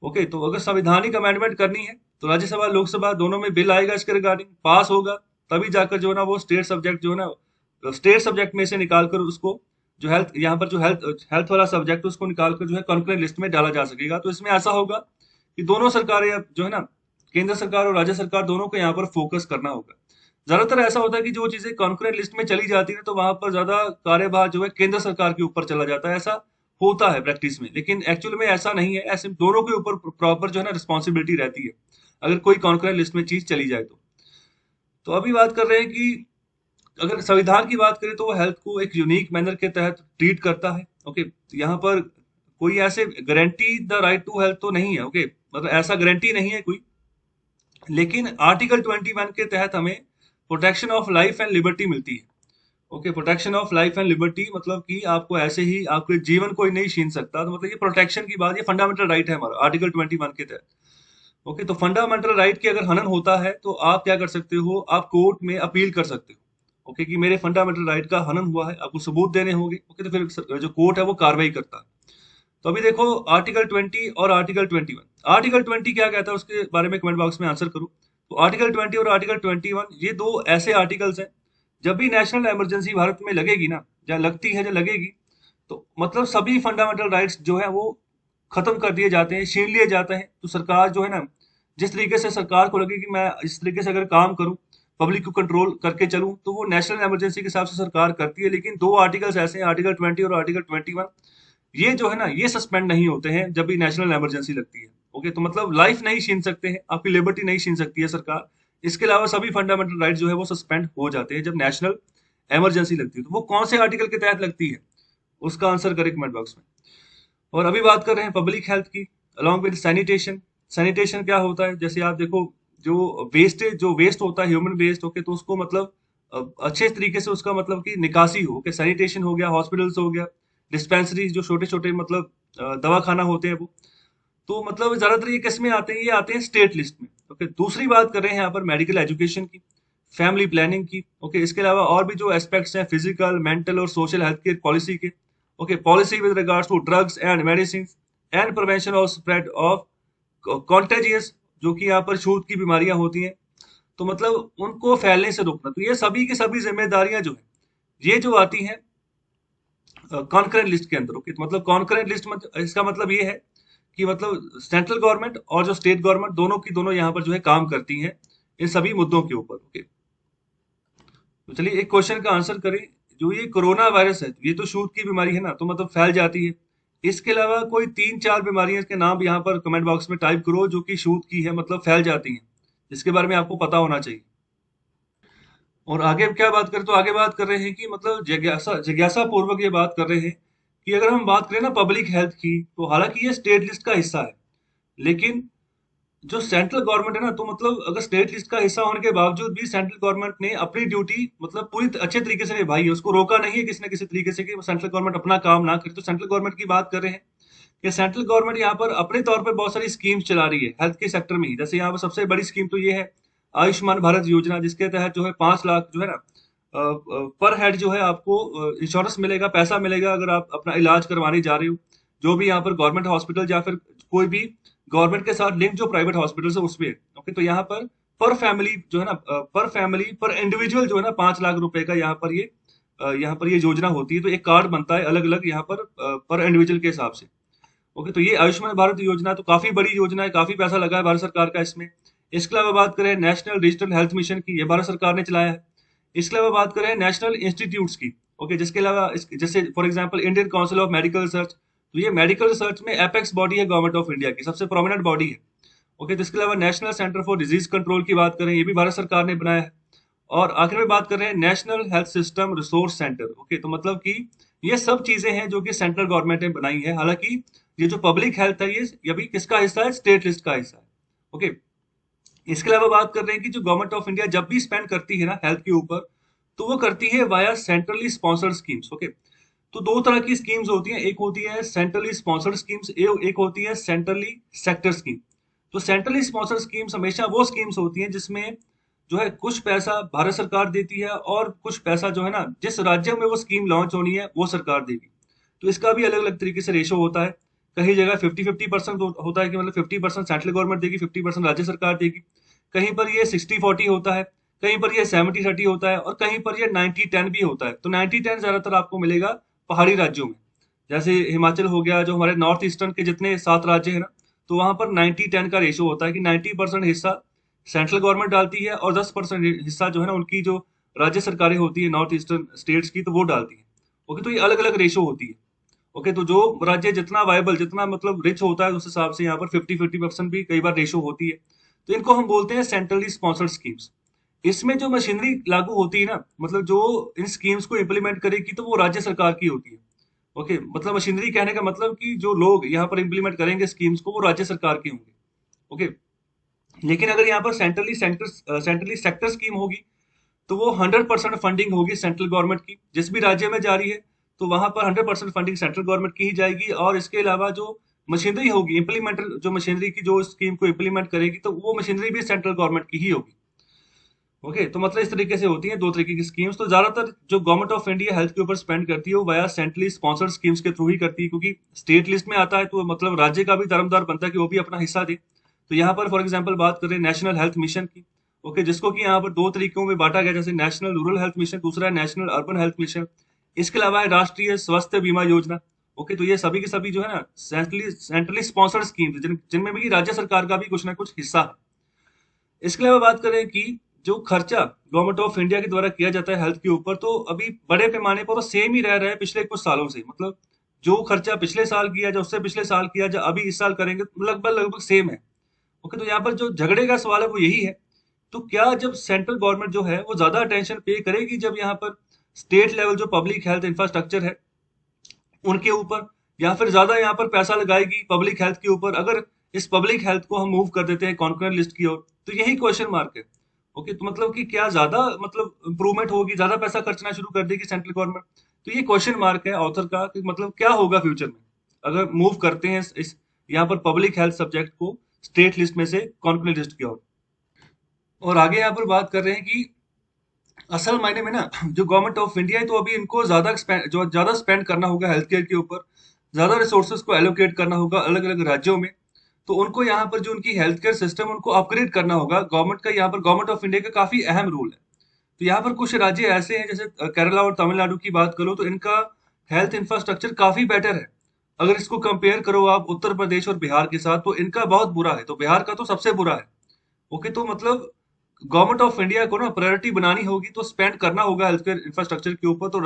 ओके, तो अगर संवैधानिक अमेंडमेंट करनी है तो राज्यसभा लोकसभा दोनों में बिल आएगा, इसके रिगार्डिंग पास होगा, तभी जाकर जो है ना वो स्टेट सब्जेक्ट जो है ना, स्टेट सब्जेक्ट में से निकालकर उसको जो हेल्थ, यहाँ पर जो हेल्थ हेल्थ वाला सब्जेक्ट उसको निकालकर जो है कॉन्करेंट लिस्ट में डाला जा सकेगा। तो इसमें ऐसा होगा कि दोनों सरकारें अब जो है ना, केंद्र सरकार और राज्य सरकार दोनों को यहाँ पर फोकस करना होगा। ज्यादातर ऐसा होता है कि जो चीजें कॉन्करेंट लिस्ट में चली जाती है तो वहां पर ज्यादा कार्यभार जो है केंद्र सरकार के ऊपर चला जाता है, ऐसा होता है प्रैक्टिस में, लेकिन एक्चुअल में ऐसा नहीं है। ऐसे दोनों के ऊपर प्रॉपर जो है ना रिस्पॉन्सिबिलिटी रहती है अगर कोई कॉन्करेंट लिस्ट में चीज चली जाए तो अभी बात कर रहे हैं कि अगर संविधान की बात करें तो वो हेल्थ को एक यूनिक मैनर के तहत ट्रीट करता है। ओके, तो यहाँ पर कोई ऐसे guarantee the right to health तो नहीं है। ओके, मतलब ऐसा गारंटी नहीं है कोई, लेकिन आर्टिकल 21 के तहत हमें protection of life and liberty मिलती है। Okay, protection of life and liberty मतलब कि आपको ऐसे ही आपके जीवन कोई नहीं छीन सकता। तो मतलब ये प्रोटेक्शन की बात, ये फंडामेंटल राइट है हमारा आर्टिकल 21 के तहत। ओके, तो फंडामेंटल राइट की अगर हनन होता है तो आप क्या कर सकते हो, आप कोर्ट में अपील कर सकते हो। ओके, कि मेरे फंडामेंटल राइट का हनन हुआ है, आपको सबूत देने होंगे। ओके, तो फिर जो कोर्ट है वो कार्रवाई करता है। तो अभी देखो आर्टिकल 20 और आर्टिकल 21। आर्टिकल 20 क्या कहता है उसके बारे में कमेंट बॉक्स में आंसर करो। तो आर्टिकल 20 और आर्टिकल 21 ये दो ऐसे आर्टिकल्स हैं, जब भी नेशनल इमरजेंसी भारत में लगेगी ना, या लगती है, या लगेगी, तो मतलब सभी फंडामेंटल राइट्स जो है वो खत्म कर दिए जाते हैं, छीन लिए जाते हैं। तो सरकार जो है ना, जिस तरीके से सरकार को लगे कि मैं इस तरीके से अगर काम करूं, पब्लिक को कंट्रोल करके चलूं, तो वो नेशनल इमरजेंसी के हिसाब से सरकार करती है। लेकिन दो आर्टिकल्स ऐसे हैं, आर्टिकल 20 और आर्टिकल 21, ये जो है ना ये सस्पेंड नहीं होते हैं जब भी नेशनल इमरजेंसी लगती है। ओके, तो मतलब लाइफ नहीं छीन सकते हैं, आपकी लिबर्टी नहीं छीन सकती है सरकार। इसके अलावा सभी फंडामेंटल राइट जो है वो सस्पेंड हो जाते हैं जब नेशनल इमरजेंसी लगती है। तो वो कौन से आर्टिकल के तहत लगती है, उसका आंसर करें कमेंट बॉक्स में। और अभी बात कर रहे हैं पब्लिक हेल्थ की, अलॉन्ग विद सैनिटेशन। सैनिटेशन क्या होता है, जैसे आप देखो जो वेस्टेज, जो वेस्ट होता है ह्यूमन वेस्ट, ओके, तो उसको मतलब अच्छे तरीके से उसका मतलब कि निकासी हो। ओके, सैनिटेशन हो गया, हॉस्पिटल्स हो गया, डिस्पेंसरीज जो छोटे छोटे मतलब दवा खाना होते हैं वो, तो मतलब ज्यादातर ये किस में आते हैं, ये आते हैं स्टेट लिस्ट में। ओके, दूसरी बात कर रहे हैं यहाँ पर मेडिकल एजुकेशन की, फैमिली प्लानिंग की। ओके, इसके अलावा और भी जो एस्पेक्ट्स हैं फिजिकल, मेंटल और सोशल हेल्थ केयर पॉलिसी के। Okay, policy with regards to drugs and medicine and prevention of spread of contagious, जो कि यहाँ पर छूत की बीमारियां होती हैं, तो मतलब उनको फैलने से रोकना। तो ये सभी की सभी जिम्मेदारियां जो है ये जो आती हैं कॉन्करेंट लिस्ट के अंदर। ओके, तो मतलब कॉन्करेंट लिस्ट में इसका मतलब ये है कि मतलब सेंट्रल गवर्नमेंट और जो स्टेट गवर्नमेंट दोनों की दोनों यहाँ पर जो है काम करती हैं इन सभी मुद्दों के ऊपर। ओके, तो चलिए एक क्वेश्चन का आंसर करें। जो ये कोरोना वायरस है, ये तो छूत की बीमारी है ना, तो मतलब फैल जाती है। इसके अलावा कोई 3-4 बीमारियां के नाम यहाँ पर कमेंट बॉक्स में टाइप करो जो कि छूत की है, मतलब फैल जाती हैं, जिसके बारे में आपको पता होना चाहिए। और आगे क्या बात करें, तो आगे बात कर रहे हैं कि मतलब जिज्ञासा जिज्ञासा पूर्वक ये बात कर रहे हैं कि अगर हम बात करें ना पब्लिक हेल्थ की, तो हालांकि ये स्टेट लिस्ट का हिस्सा है, लेकिन जो सेंट्रल गवर्नमेंट है ना, तो मतलब अगर स्टेट लिस्ट का हिस्सा होने के बावजूद भी सेंट्रल गवर्नमेंट ने अपनी ड्यूटी मतलब पूरी अच्छे तरीके से निभाई है, उसको रोका नहीं है किसी न किसी तरीके से कि सेंट्रल गवर्नमेंट अपना काम ना करे। तो सेंट्रल गवर्नमेंट की बात कर रहे हैं कि सेंट्रल गवर्नमेंट यहाँ पर अपने तौर पर बहुत सारी स्कीम्स चला रही है हेल्थ के सेक्टर में ही। जैसे यहाँ पर सबसे बड़ी स्कीम तो ये है आयुष्मान भारत योजना, जिसके तहत जो है 5 लाख जो है ना पर हेड जो है आपको इंश्योरेंस मिलेगा, पैसा मिलेगा अगर आप अपना इलाज करवाने जा रहे हो, जो भी यहाँ पर गवर्नमेंट हॉस्पिटल या फिर कोई भी गवर्नमेंट के साथ लिंक जो प्राइवेट हॉस्पिटल है उसमें। ओके, तो यहाँ पर फैमिली जो है ना, पर फैमिली पर इंडिविजुअल जो है ना 5 लाख रुपए का यहाँ पर ये योजना होती है। तो एक कार्ड बनता है अलग अलग यहाँ पर इंडिविजुअल के हिसाब से। ओके, तो ये आयुष्मान भारत योजना तो काफी बड़ी योजना है, काफी पैसा लगा है भारत सरकार का इसमें। इसके अलावा बात करें नेशनल डिजिटल हेल्थ मिशन की, ये भारत सरकार ने चलाया है। इसके अलावा बात करें नेशनल इंस्टीट्यूट्स की। ओके, जिसके अलावा जैसे for example Indian council of medical research, तो ये मेडिकल रिसर्च में एपेक्स बॉडी है गवर्नमेंट ऑफ इंडिया की, सबसे प्रोमिनेंट बॉडी है। ओके, तो इसके अलावा national centre for disease control की बात करें, ये भी भारत सरकार ने बनाया है। और आखिर में बात कर रहे हैं national health system resource centre. Okay, तो मतलब कि ये सब चीजें हैं जो कि सेंट्रल गवर्नमेंट ने बनाई है। हालांकि ये जो पब्लिक हेल्थ है ये अभी किसका हिस्सा है? स्टेट लिस्ट का हिस्सा है। ओके, इसके अलावा बात कर रहे हैं कि जो गवर्नमेंट ऑफ इंडिया जब भी स्पेंड करती है ना हेल्थ के ऊपर, तो वो करती है via centrally sponsored schemes. Okay, तो दो तरह की स्कीम्स होती हैं, एक होती है सेंट्रली स्पॉन्सर्ड स्कीम्स, एक होती है सेंट्रली सेक्टर स्कीम। तो सेंट्रली स्पॉन्सर्ड स्कीम्स हमेशा वो स्कीम्स होती हैं जिसमें जो है कुछ पैसा भारत सरकार देती है और कुछ पैसा जो है ना जिस राज्य में वो स्कीम लॉन्च होनी है वो सरकार देगी। तो इसका भी अलग अलग तरीके से रेशो होता है। कहीं जगह 50-50% होता है कि मतलब 50% सेंट्रल गवर्नमेंट देगी, 50% राज्य सरकार देगी। कहीं पर ये 60-40 होता है, कहीं पर ये 70-30 होता है और कहीं पर ये 90-10 भी होता है। तो 90-10 ज्यादातर आपको मिलेगा पहाड़ी राज्यों में, जैसे हिमाचल हो गया, जो हमारे नॉर्थ ईस्टर्न के जितने 7 राज्य हैं ना, तो वहां पर 90-10 का रेशियो होता है कि 90% हिस्सा सेंट्रल गवर्नमेंट डालती है और 10% हिस्सा जो है ना उनकी जो राज्य सरकारें होती है नॉर्थ ईस्टर्न स्टेट्स की, तो वो डालती है। ओके, तो ये अलग अलग रेशियो होती है। ओके, तो जो राज्य जितना वायबल, जितना मतलब रिच होता है, उस हिसाब से यहाँ पर 50-50% भी कई बार रेशियो होती है। तो इनको हम बोलते हैं सेंट्रली स्पॉन्सर्ड स्कीम्स। इसमें जो मशीनरी लागू होती है ना, मतलब जो इन स्कीम्स को इम्प्लीमेंट करेगी, तो वो राज्य सरकार की होती है। ओके, मतलब मशीनरी कहने का मतलब कि जो लोग यहाँ पर इम्प्लीमेंट करेंगे स्कीम्स को, वो राज्य सरकार के होंगे। ओके, लेकिन अगर यहाँ पर सेंट्रली सेक्टर स्कीम होगी, तो वो 100% फंडिंग होगी सेंट्रल गवर्नमेंट की, जिस भी राज्य में जा रही है तो वहां पर 100% फंडिंग सेंट्रल गवर्नमेंट की ही जाएगी। और इसके अलावा जो मशीनरी होगी, इम्प्लीमेंटर जो मशीनरी की जो स्कीम को इम्प्लीमेंट करेगी, तो वो मशीनरी भी सेंट्रल गवर्नमेंट की ही होगी। ओके, तो मतलब इस तरीके से होती हैं दो तरीके की स्कीम्स। तो ज्यादातर जो गवर्नमेंट ऑफ इंडिया हेल्थ के ऊपर स्पेंड करती है वो वाया सेंट्रली स्पॉन्सर्ड स्कीम्स के थ्रू ही करती है, क्योंकि स्टेट लिस्ट में आता है तो मतलब राज्य का भी दारोमदार बनता है कि वो भी अपना हिस्सा दे। तो यहाँ पर फॉर एग्जाम्पल बात करें नेशनल हेल्थ मिशन की। ओके, जिसको कि यहाँ पर दो तरीकों में बांटा गया, जैसे नेशनल रूरल हेल्थ मिशन, दूसरा है नेशनल अर्बन हेल्थ मिशन। इसके अलावा है राष्ट्रीय स्वास्थ्य बीमा योजना। ओके, तो ये सभी के सभी जो है ना सेंट्रली स्पॉन्सर्ड स्कीम जिनमें भी राज्य सरकार का भी कुछ ना कुछ हिस्सा है। इसके अलावा बात करें कि जो खर्चा गवर्नमेंट ऑफ इंडिया के द्वारा किया जाता है हेल्थ के ऊपर, तो अभी बड़े पैमाने पर वो सेम ही रह रहा है पिछले कुछ सालों से। मतलब जो खर्चा पिछले साल किया, जो उससे पिछले साल किया, जो अभी इस साल करेंगे, तो लगभग लगभग सेम है। ओके, तो यहाँ पर जो झगड़े का सवाल है वो यही है, तो क्या जब सेंट्रल गवर्नमेंट जो है वो ज्यादा अटेंशन पे करेगी जब यहाँ पर स्टेट लेवल जो पब्लिक हेल्थ इंफ्रास्ट्रक्चर है उनके ऊपर, या फिर ज्यादा यहाँ पर पैसा लगाएगी पब्लिक हेल्थ के ऊपर, अगर इस पब्लिक हेल्थ को हम मूव कर देते हैं कॉन्करेंट लिस्ट की ओर? तो यही क्वेश्चन मार्क है। ओके, तो मतलब कि क्या ज्यादा मतलब इंप्रूवमेंट होगी, ज्यादा पैसा खर्चना शुरू कर देगी सेंट्रल गवर्नमेंट? तो ये क्वेश्चन मार्क है ऑथर का कि मतलब क्या होगा फ्यूचर में अगर मूव करते हैं इस यहाँ पर पब्लिक हेल्थ सब्जेक्ट को स्टेट लिस्ट में से कॉन्करेंट लिस्ट की ओर। और आगे यहाँ पर बात कर रहे हैं कि असल मायने में ना जो गवर्नमेंट ऑफ इंडिया है, तो अभी इनको ज्यादा स्पेंड करना होगा हेल्थ केयर के ऊपर, ज्यादा रिसोर्सेज को एलोकेट करना होगा अलग अलग राज्यों में। तो उनको यहाँ पर जो उनकी हेल्थ केयर सिस्टम उनको अपग्रेड करना होगा। गवर्नमेंट का यहाँ पर गवर्नमेंट ऑफ इंडिया का काफी अहम रोल है। तो यहाँ पर कुछ राज्य ऐसे हैं, जैसे केरला और तमिलनाडु की बात करो, तो इनका हेल्थ इंफ्रास्ट्रक्चर काफी बेटर है। अगर इसको कंपेयर करो आप उत्तर प्रदेश और बिहार के साथ, तो इनका बहुत बुरा है, तो बिहार का तो सबसे बुरा है। ओके, तो मतलब गवर्नमेंट ऑफ इंडिया को ना प्रायोरिटी बनानी होगी, तो स्पेंड करना होगा हेल्थ केयर इंफ्रास्ट्रक्चर के ऊपर। तो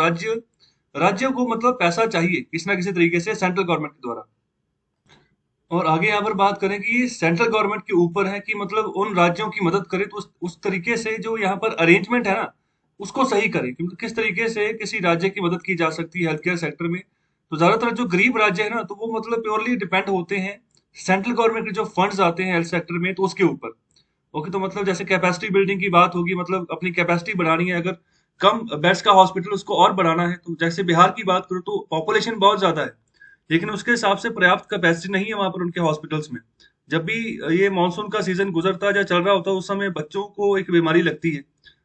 राज्यों को मतलब पैसा चाहिए किसी ना किसी तरीके से सेंट्रल गवर्नमेंट के द्वारा। और आगे यहाँ पर बात करें कि ये सेंट्रल गवर्नमेंट के ऊपर है कि मतलब उन राज्यों की मदद करे, तो उस तरीके से जो यहाँ पर अरेंजमेंट है ना उसको सही करे, क्योंकि किस तरीके से किसी राज्य की मदद की जा सकती है हेल्थ केयर सेक्टर में। तो ज्यादातर जो गरीब राज्य है ना, तो वो मतलब प्योरली डिपेंड होते हैं सेंट्रल गवर्नमेंट के जो फंड्स आते हैं हेल्थ सेक्टर में, तो उसके ऊपर। ओके, तो मतलब जैसे कैपेसिटी बिल्डिंग की बात होगी, मतलब अपनी कैपेसिटी बढ़ानी है, अगर कम बेड्स का हॉस्पिटल उसको और बढ़ाना है, तो जैसे बिहार की बात करो तो पॉपुलेशन बहुत ज्यादा है, लेकिन उसके हिसाब से पर्याप्त कैपेसिटी नहीं है वहां पर उनके हॉस्पिटल्स में। जब भी ये मानसून का सीजन गुजरता है या चल रहा होता है, उस समय बच्चों को एक बीमारी लगती है,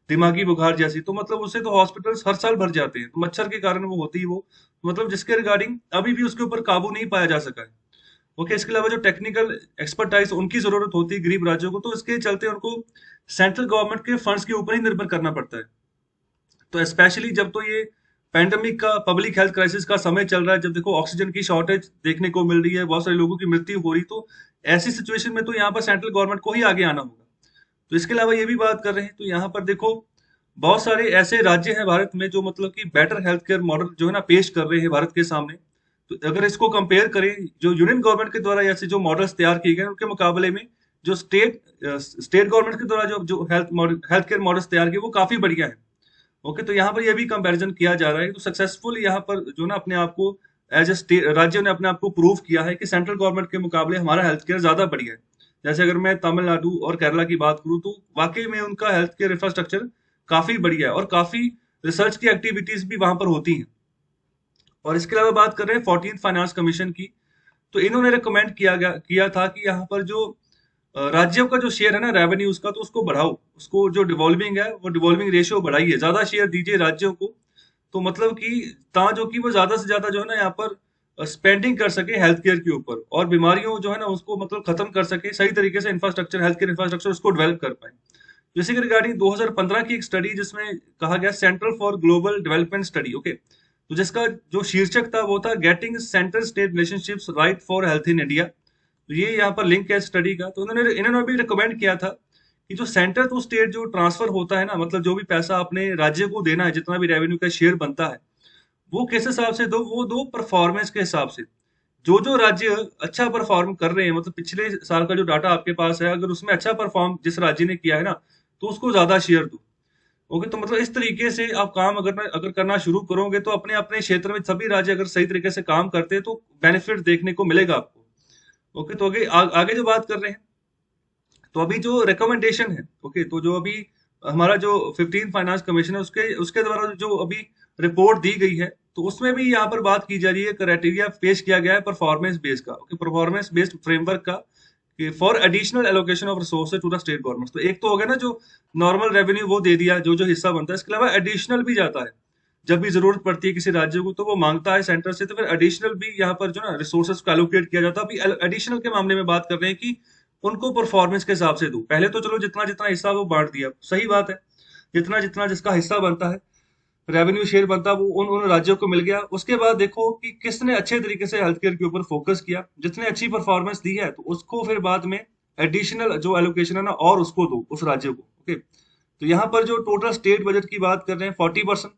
दिमागी बुखार जैसी, तो मतलब उससे तो हॉस्पिटल्स हर साल भर जाते हैं, तो मच्छर के कारण वो होती है वो, मतलब जिसके रिगार्डिंग अभी भी उसके ऊपर काबू नहीं पाया जा सका है। ओके, इसके अलावा जो टेक्निकल एक्सपर्टाइज उनकी जरूरत होती है गरीब राज्यों को, तो इसके चलते उनको सेंट्रल गवर्नमेंट के फंड्स के ऊपर ही निर्भर करना पड़ता है। तो स्पेशली जब तो ये पैंडेमिक का पब्लिक हेल्थ क्राइसिस का समय चल रहा है, जब देखो ऑक्सीजन की शॉर्टेज देखने को मिल रही है, बहुत सारे लोगों की मृत्यु हो रही, तो ऐसी सिचुएशन में तो यहाँ पर सेंट्रल गवर्नमेंट को ही आगे आना होगा। तो इसके अलावा ये भी बात कर रहे हैं, तो यहाँ पर देखो बहुत सारे ऐसे राज्य हैं भारत में जो मतलब कि बेटर हेल्थ केयर मॉडल जो है ना पेश कर रहे हैं भारत के सामने। तो अगर इसको कंपेयर करें जो यूनियन गवर्नमेंट के द्वारा ऐसे जो मॉडल्स तैयार किए गए हैं, उनके मुकाबले में जो स्टेट गवर्नमेंट के द्वारा जो जो हेल्थ केयर मॉडल्स तैयार किए वो काफी बढ़िया है। ओके, तो यहाँ पर ये भी कंपैरिजन किया जा रहा है, तो सक्सेसफुल यहाँ पर जो ना अपने आप को एज ए राज्य ने अपने आप को प्रूव किया है कि सेंट्रल गवर्नमेंट के मुकाबले हमारा हेल्थ केयर ज्यादा बढ़िया है। जैसे अगर मैं तमिलनाडु और केरला की बात करूं तो वाकई में उनका हेल्थ केयर इंफ्रास्ट्रक्चर काफी बढ़िया है और काफी रिसर्च की एक्टिविटीज भी वहां पर होती हैं। और इसके अलावा बात कर रहे हैं 14th फाइनेंस कमीशन की, तो इन्होंने रिकमेंड किया था कि यहाँ पर जो राज्यों का जो शेयर है ना रेवेन्यूज का, तो उसको बढ़ाओ, उसको जो डिवॉल्विंग है वो डिवॉल्विंग रेशियो बढ़ाइए, ज्यादा शेयर दीजिए राज्यों को। तो मतलब कि जो कि वो ज्यादा से ज्यादा जो है ना यहाँ पर स्पेंडिंग कर सके हेल्थ केयर के ऊपर, और बीमारियों जो है ना उसको मतलब खत्म कर सके, सही तरीके से इंफ्रास्ट्रक्चर हेल्थ केयर इंफ्रास्ट्रक्चर उसको डेवलप कर पाए। जैसे कि रिगार्डिंग 2015 की एक स्टडी जिसमें कहा गया central for global development study, okay, तो जिसका जो शीर्षक था वो था getting centre state relationships right for health in India. तो ये यहाँ पर लिंक है स्टडी का। तो इन्होंने भी रिकमेंड किया था कि जो सेंटर टू स्टेट जो ट्रांसफर होता है ना, मतलब जो भी पैसा अपने राज्य को देना है, जितना भी रेवेन्यू का शेयर बनता है, वो किस हिसाब से दो, वो दो परफॉर्मेंस के हिसाब से। जो जो राज्य अच्छा परफॉर्म कर रहे हैं, मतलब पिछले साल का जो डाटा आपके पास है, अगर उसमें अच्छा परफॉर्म जिस राज्य ने किया है ना, तो उसको ज्यादा शेयर दो। ओके, तो मतलब इस तरीके से आप काम अगर करना शुरू करोगे तो अपने अपने क्षेत्र में सभी राज्य अगर सही तरीके से काम करते हैं तो बेनिफिट देखने को मिलेगा आपको। ओके, तो आगे जो बात कर रहे हैं, तो अभी जो रिकमेंडेशन है, ओके, तो जो अभी हमारा जो 15 फाइनेंस कमीशन है उसके उसके द्वारा जो अभी रिपोर्ट दी गई है, तो उसमें भी यहाँ पर बात की जा रही है, क्राइटेरिया पेश किया गया है परफॉर्मेंस बेस्ड का, ओके, परफॉर्मेंस बेस्ड फ्रेमवर्क का, कि for additional allocation of resources to the state government. तो एक तो हो गया ना जो नॉर्मल रेवेन्यू वो दे दिया, जो जो हिस्सा बनता है, इसके अलावा एडिशनल भी जाता है, जब भी जरूरत पड़ती है किसी राज्य को तो वो मांगता है सेंटर से, तो फिर एडिशनल भी यहाँ पर जो ना रिसोर्सेज को एलोकेट किया जाता है। अभी एडिशनल के मामले में बात कर रहे हैं कि उनको परफॉर्मेंस के हिसाब से दो। पहले तो चलो जितना जितना हिस्सा वो बांट दिया, सही बात है, जितना जितना जिसका हिस्सा बनता है, रेवेन्यू शेयर बनता है, वो उन उन राज्यों को मिल गया। उसके बाद देखो कि किसने अच्छे तरीके से हेल्थ केयर के ऊपर फोकस किया, जिसने अच्छी परफॉर्मेंस दी है तो उसको फिर बाद में एडिशनल जो एलोकेशन है ना और उसको दो उस राज्य को। ओके, तो यहाँ पर जो टोटल स्टेट बजट की बात कर रहे हैं 40%।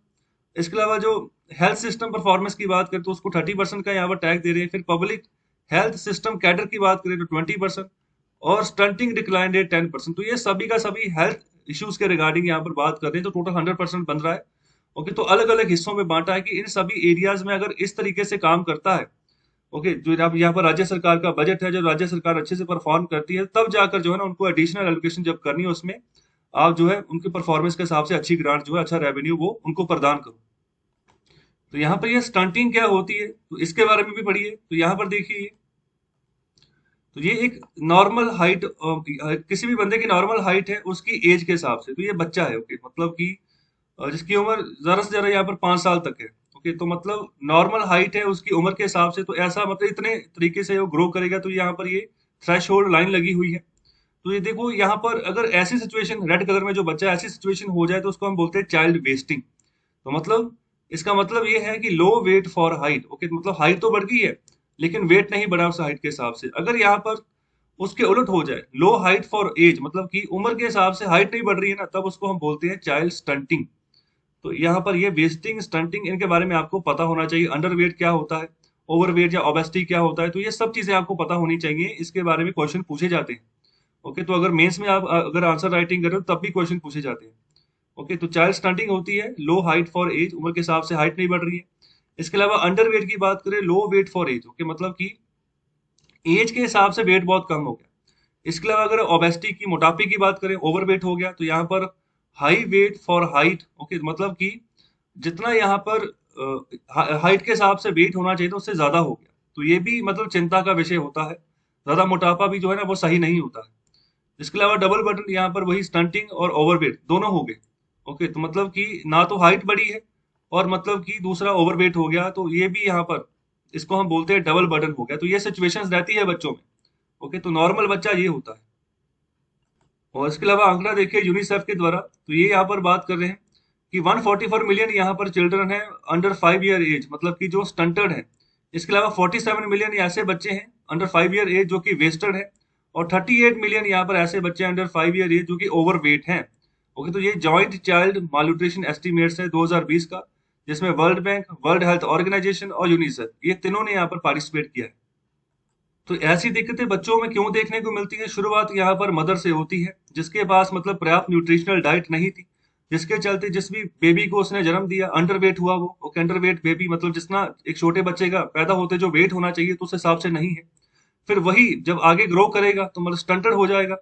इसके अलावा जो हेल्थ सिस्टम परफॉर्मेंस की बात करें तो उसको 30% का यहाँ पर टैग दे रहे हैं। फिर पब्लिक हेल्थ सिस्टम कैडर की बात करें तो 20%, और स्टंटिंग डिक्लाइन रेट 10%। तो ये सभी का सभी हेल्थ इश्यूज के रिगार्डिंग यहाँ पर बात कर रहे हैं, तो टोटल 100% बन रहा है। ओके, तो अलग अलग हिस्सों में बांटा है कि इन सभी एरियाज में अगर इस तरीके से काम करता है, ओके, जो अब यहाँ पर राज्य सरकार का बजट है, जो राज्य सरकार अच्छे से परफॉर्म करती है, तब जाकर जो है ना उनको एडिशनल एलोकेशन जब करनी है उसमें आप जो है उनके परफॉर्मेंस के हिसाब से अच्छी ग्रांट जो है, अच्छा रेवेन्यू वो उनको प्रदान करो। तो यहाँ पर ये स्टंटिंग क्या होती है तो इसके बारे में भी पढ़िए। तो यहाँ पर देखिए, तो ये एक नॉर्मल हाइट, किसी भी बंदे की नॉर्मल हाइट है उसकी एज के हिसाब से। तो ये बच्चा है, ओके, मतलब कि जिसकी उम्र जरा से जरा यहाँ पर 5 साल तक है, ओके, तो मतलब नॉर्मल हाइट है उसकी उम्र के हिसाब से। तो ऐसा मतलब इतने तरीके से वो ग्रो करेगा, तो यहाँ पर ये थ्रेश होल्ड लाइन लगी हुई है। तो ये देखो यहाँ पर अगर ऐसी सिचुएशन, रेड कलर में जो बच्चा ऐसी सिचुएशन हो जाए तो उसको हम बोलते हैं चाइल्ड वेस्टिंग। तो मतलब इसका मतलब ये है कि लो वेट फॉर हाइट, ओके, मतलब हाइट तो बढ़ गई है लेकिन वेट नहीं बढ़ा उस हाइट के हिसाब से। अगर यहाँ पर उसके उलट हो जाए, लो हाइट फॉर एज, मतलब कि उम्र के हिसाब से हाइट नहीं बढ़ रही है ना, तब उसको हम बोलते हैं चाइल्ड स्टंटिंग। तो यहाँ पर ये वेस्टिंग स्टंटिंग इनके बारे में आपको पता होना चाहिए। अंडरवेट क्या होता है, ओवरवेट या ओबेसिटी क्या होता है, तो ये सब चीजें आपको पता होनी चाहिए, इसके बारे में क्वेश्चन पूछे जाते हैं। ओके, तो अगर मेंस में आप अगर आंसर राइटिंग कर रहे हो तब भी क्वेश्चन पूछे जाते हैं। ओके, तो चाइल्ड स्टंटिंग होती है लो हाइट फॉर एज, उम्र के हिसाब से हाइट नहीं बढ़ रही है। इसके अलावा अंडरवेट की बात करें, लो वेट फॉर एज, ओके, मतलब कि एज के हिसाब से वेट बहुत कम हो गया। इसके अलावा अगर ओबेसिटी की, मोटापे की बात करें, ओवरवेट हो गया, तो यहाँ पर high wait for height, okay, मतलब कि जितना यहाँ पर हाइट के हिसाब से वेट होना चाहिए था उससे ज्यादा हो गया। तो ये भी मतलब चिंता का विषय होता है। ज्यादा मोटापा भी जो है ना वो सही नहीं होता है। इसके अलावा डबल बटन, यहाँ पर वही स्टंटिंग और ओवरवेट दोनों हो गए। ओके, तो मतलब कि ना तो हाइट बढ़ी है और मतलब कि दूसरा ओवरवेट हो गया, तो ये भी यहाँ पर इसको हम बोलते हैं डबल बर्डन हो गया। तो ये सिचुएशंस रहती है बच्चों में। ओके, तो नॉर्मल बच्चा ये होता है। और इसके अलावा आंकड़ा देखिए यूनिसेफ के द्वारा, तो ये यहाँ पर बात कर रहे हैं कि 144 मिलियन यहाँ पर चिल्ड्रन है अंडर 5 ईयर एज, मतलब कि जो स्टंटेड है। इसके अलावा 47 मिलियन ऐसे बच्चे हैं अंडर 5 ईयर एज जो कि वेस्टेड है, और 38 मिलियन यहाँ पर ऐसे बच्चे अंडर 5 ईयर एज जो कि ओवरवेट हैं। ओके, तो ये जॉइंट चाइल्ड मालन्यूट्रिशन एस्टिमेट्स है 2020 का, जिसमें World Bank, World Health Organization और यूनिसेफ, ये तीनों ने यहाँ पर पार्टिसिपेट किया है। तो ऐसी दिक्कतें बच्चों में क्यों देखने को मिलती है? शुरुआत यहाँ पर मदर से होती है, जिसके पास मतलब पर्याप्त न्यूट्रिशनल डाइट नहीं थी। जिसके चलते जिस भी बेबी को उसने जन्म दिया, अंडर वेट हुआ वो, ओके, अंडर वेट बेबी मतलब जितना एक छोटे बच्चे का पैदा होते जो वेट होना चाहिए तो उस हिसाब से नहीं है। फिर वही जब आगे ग्रो करेगा तो मतलब स्टंटेड हो जाएगा,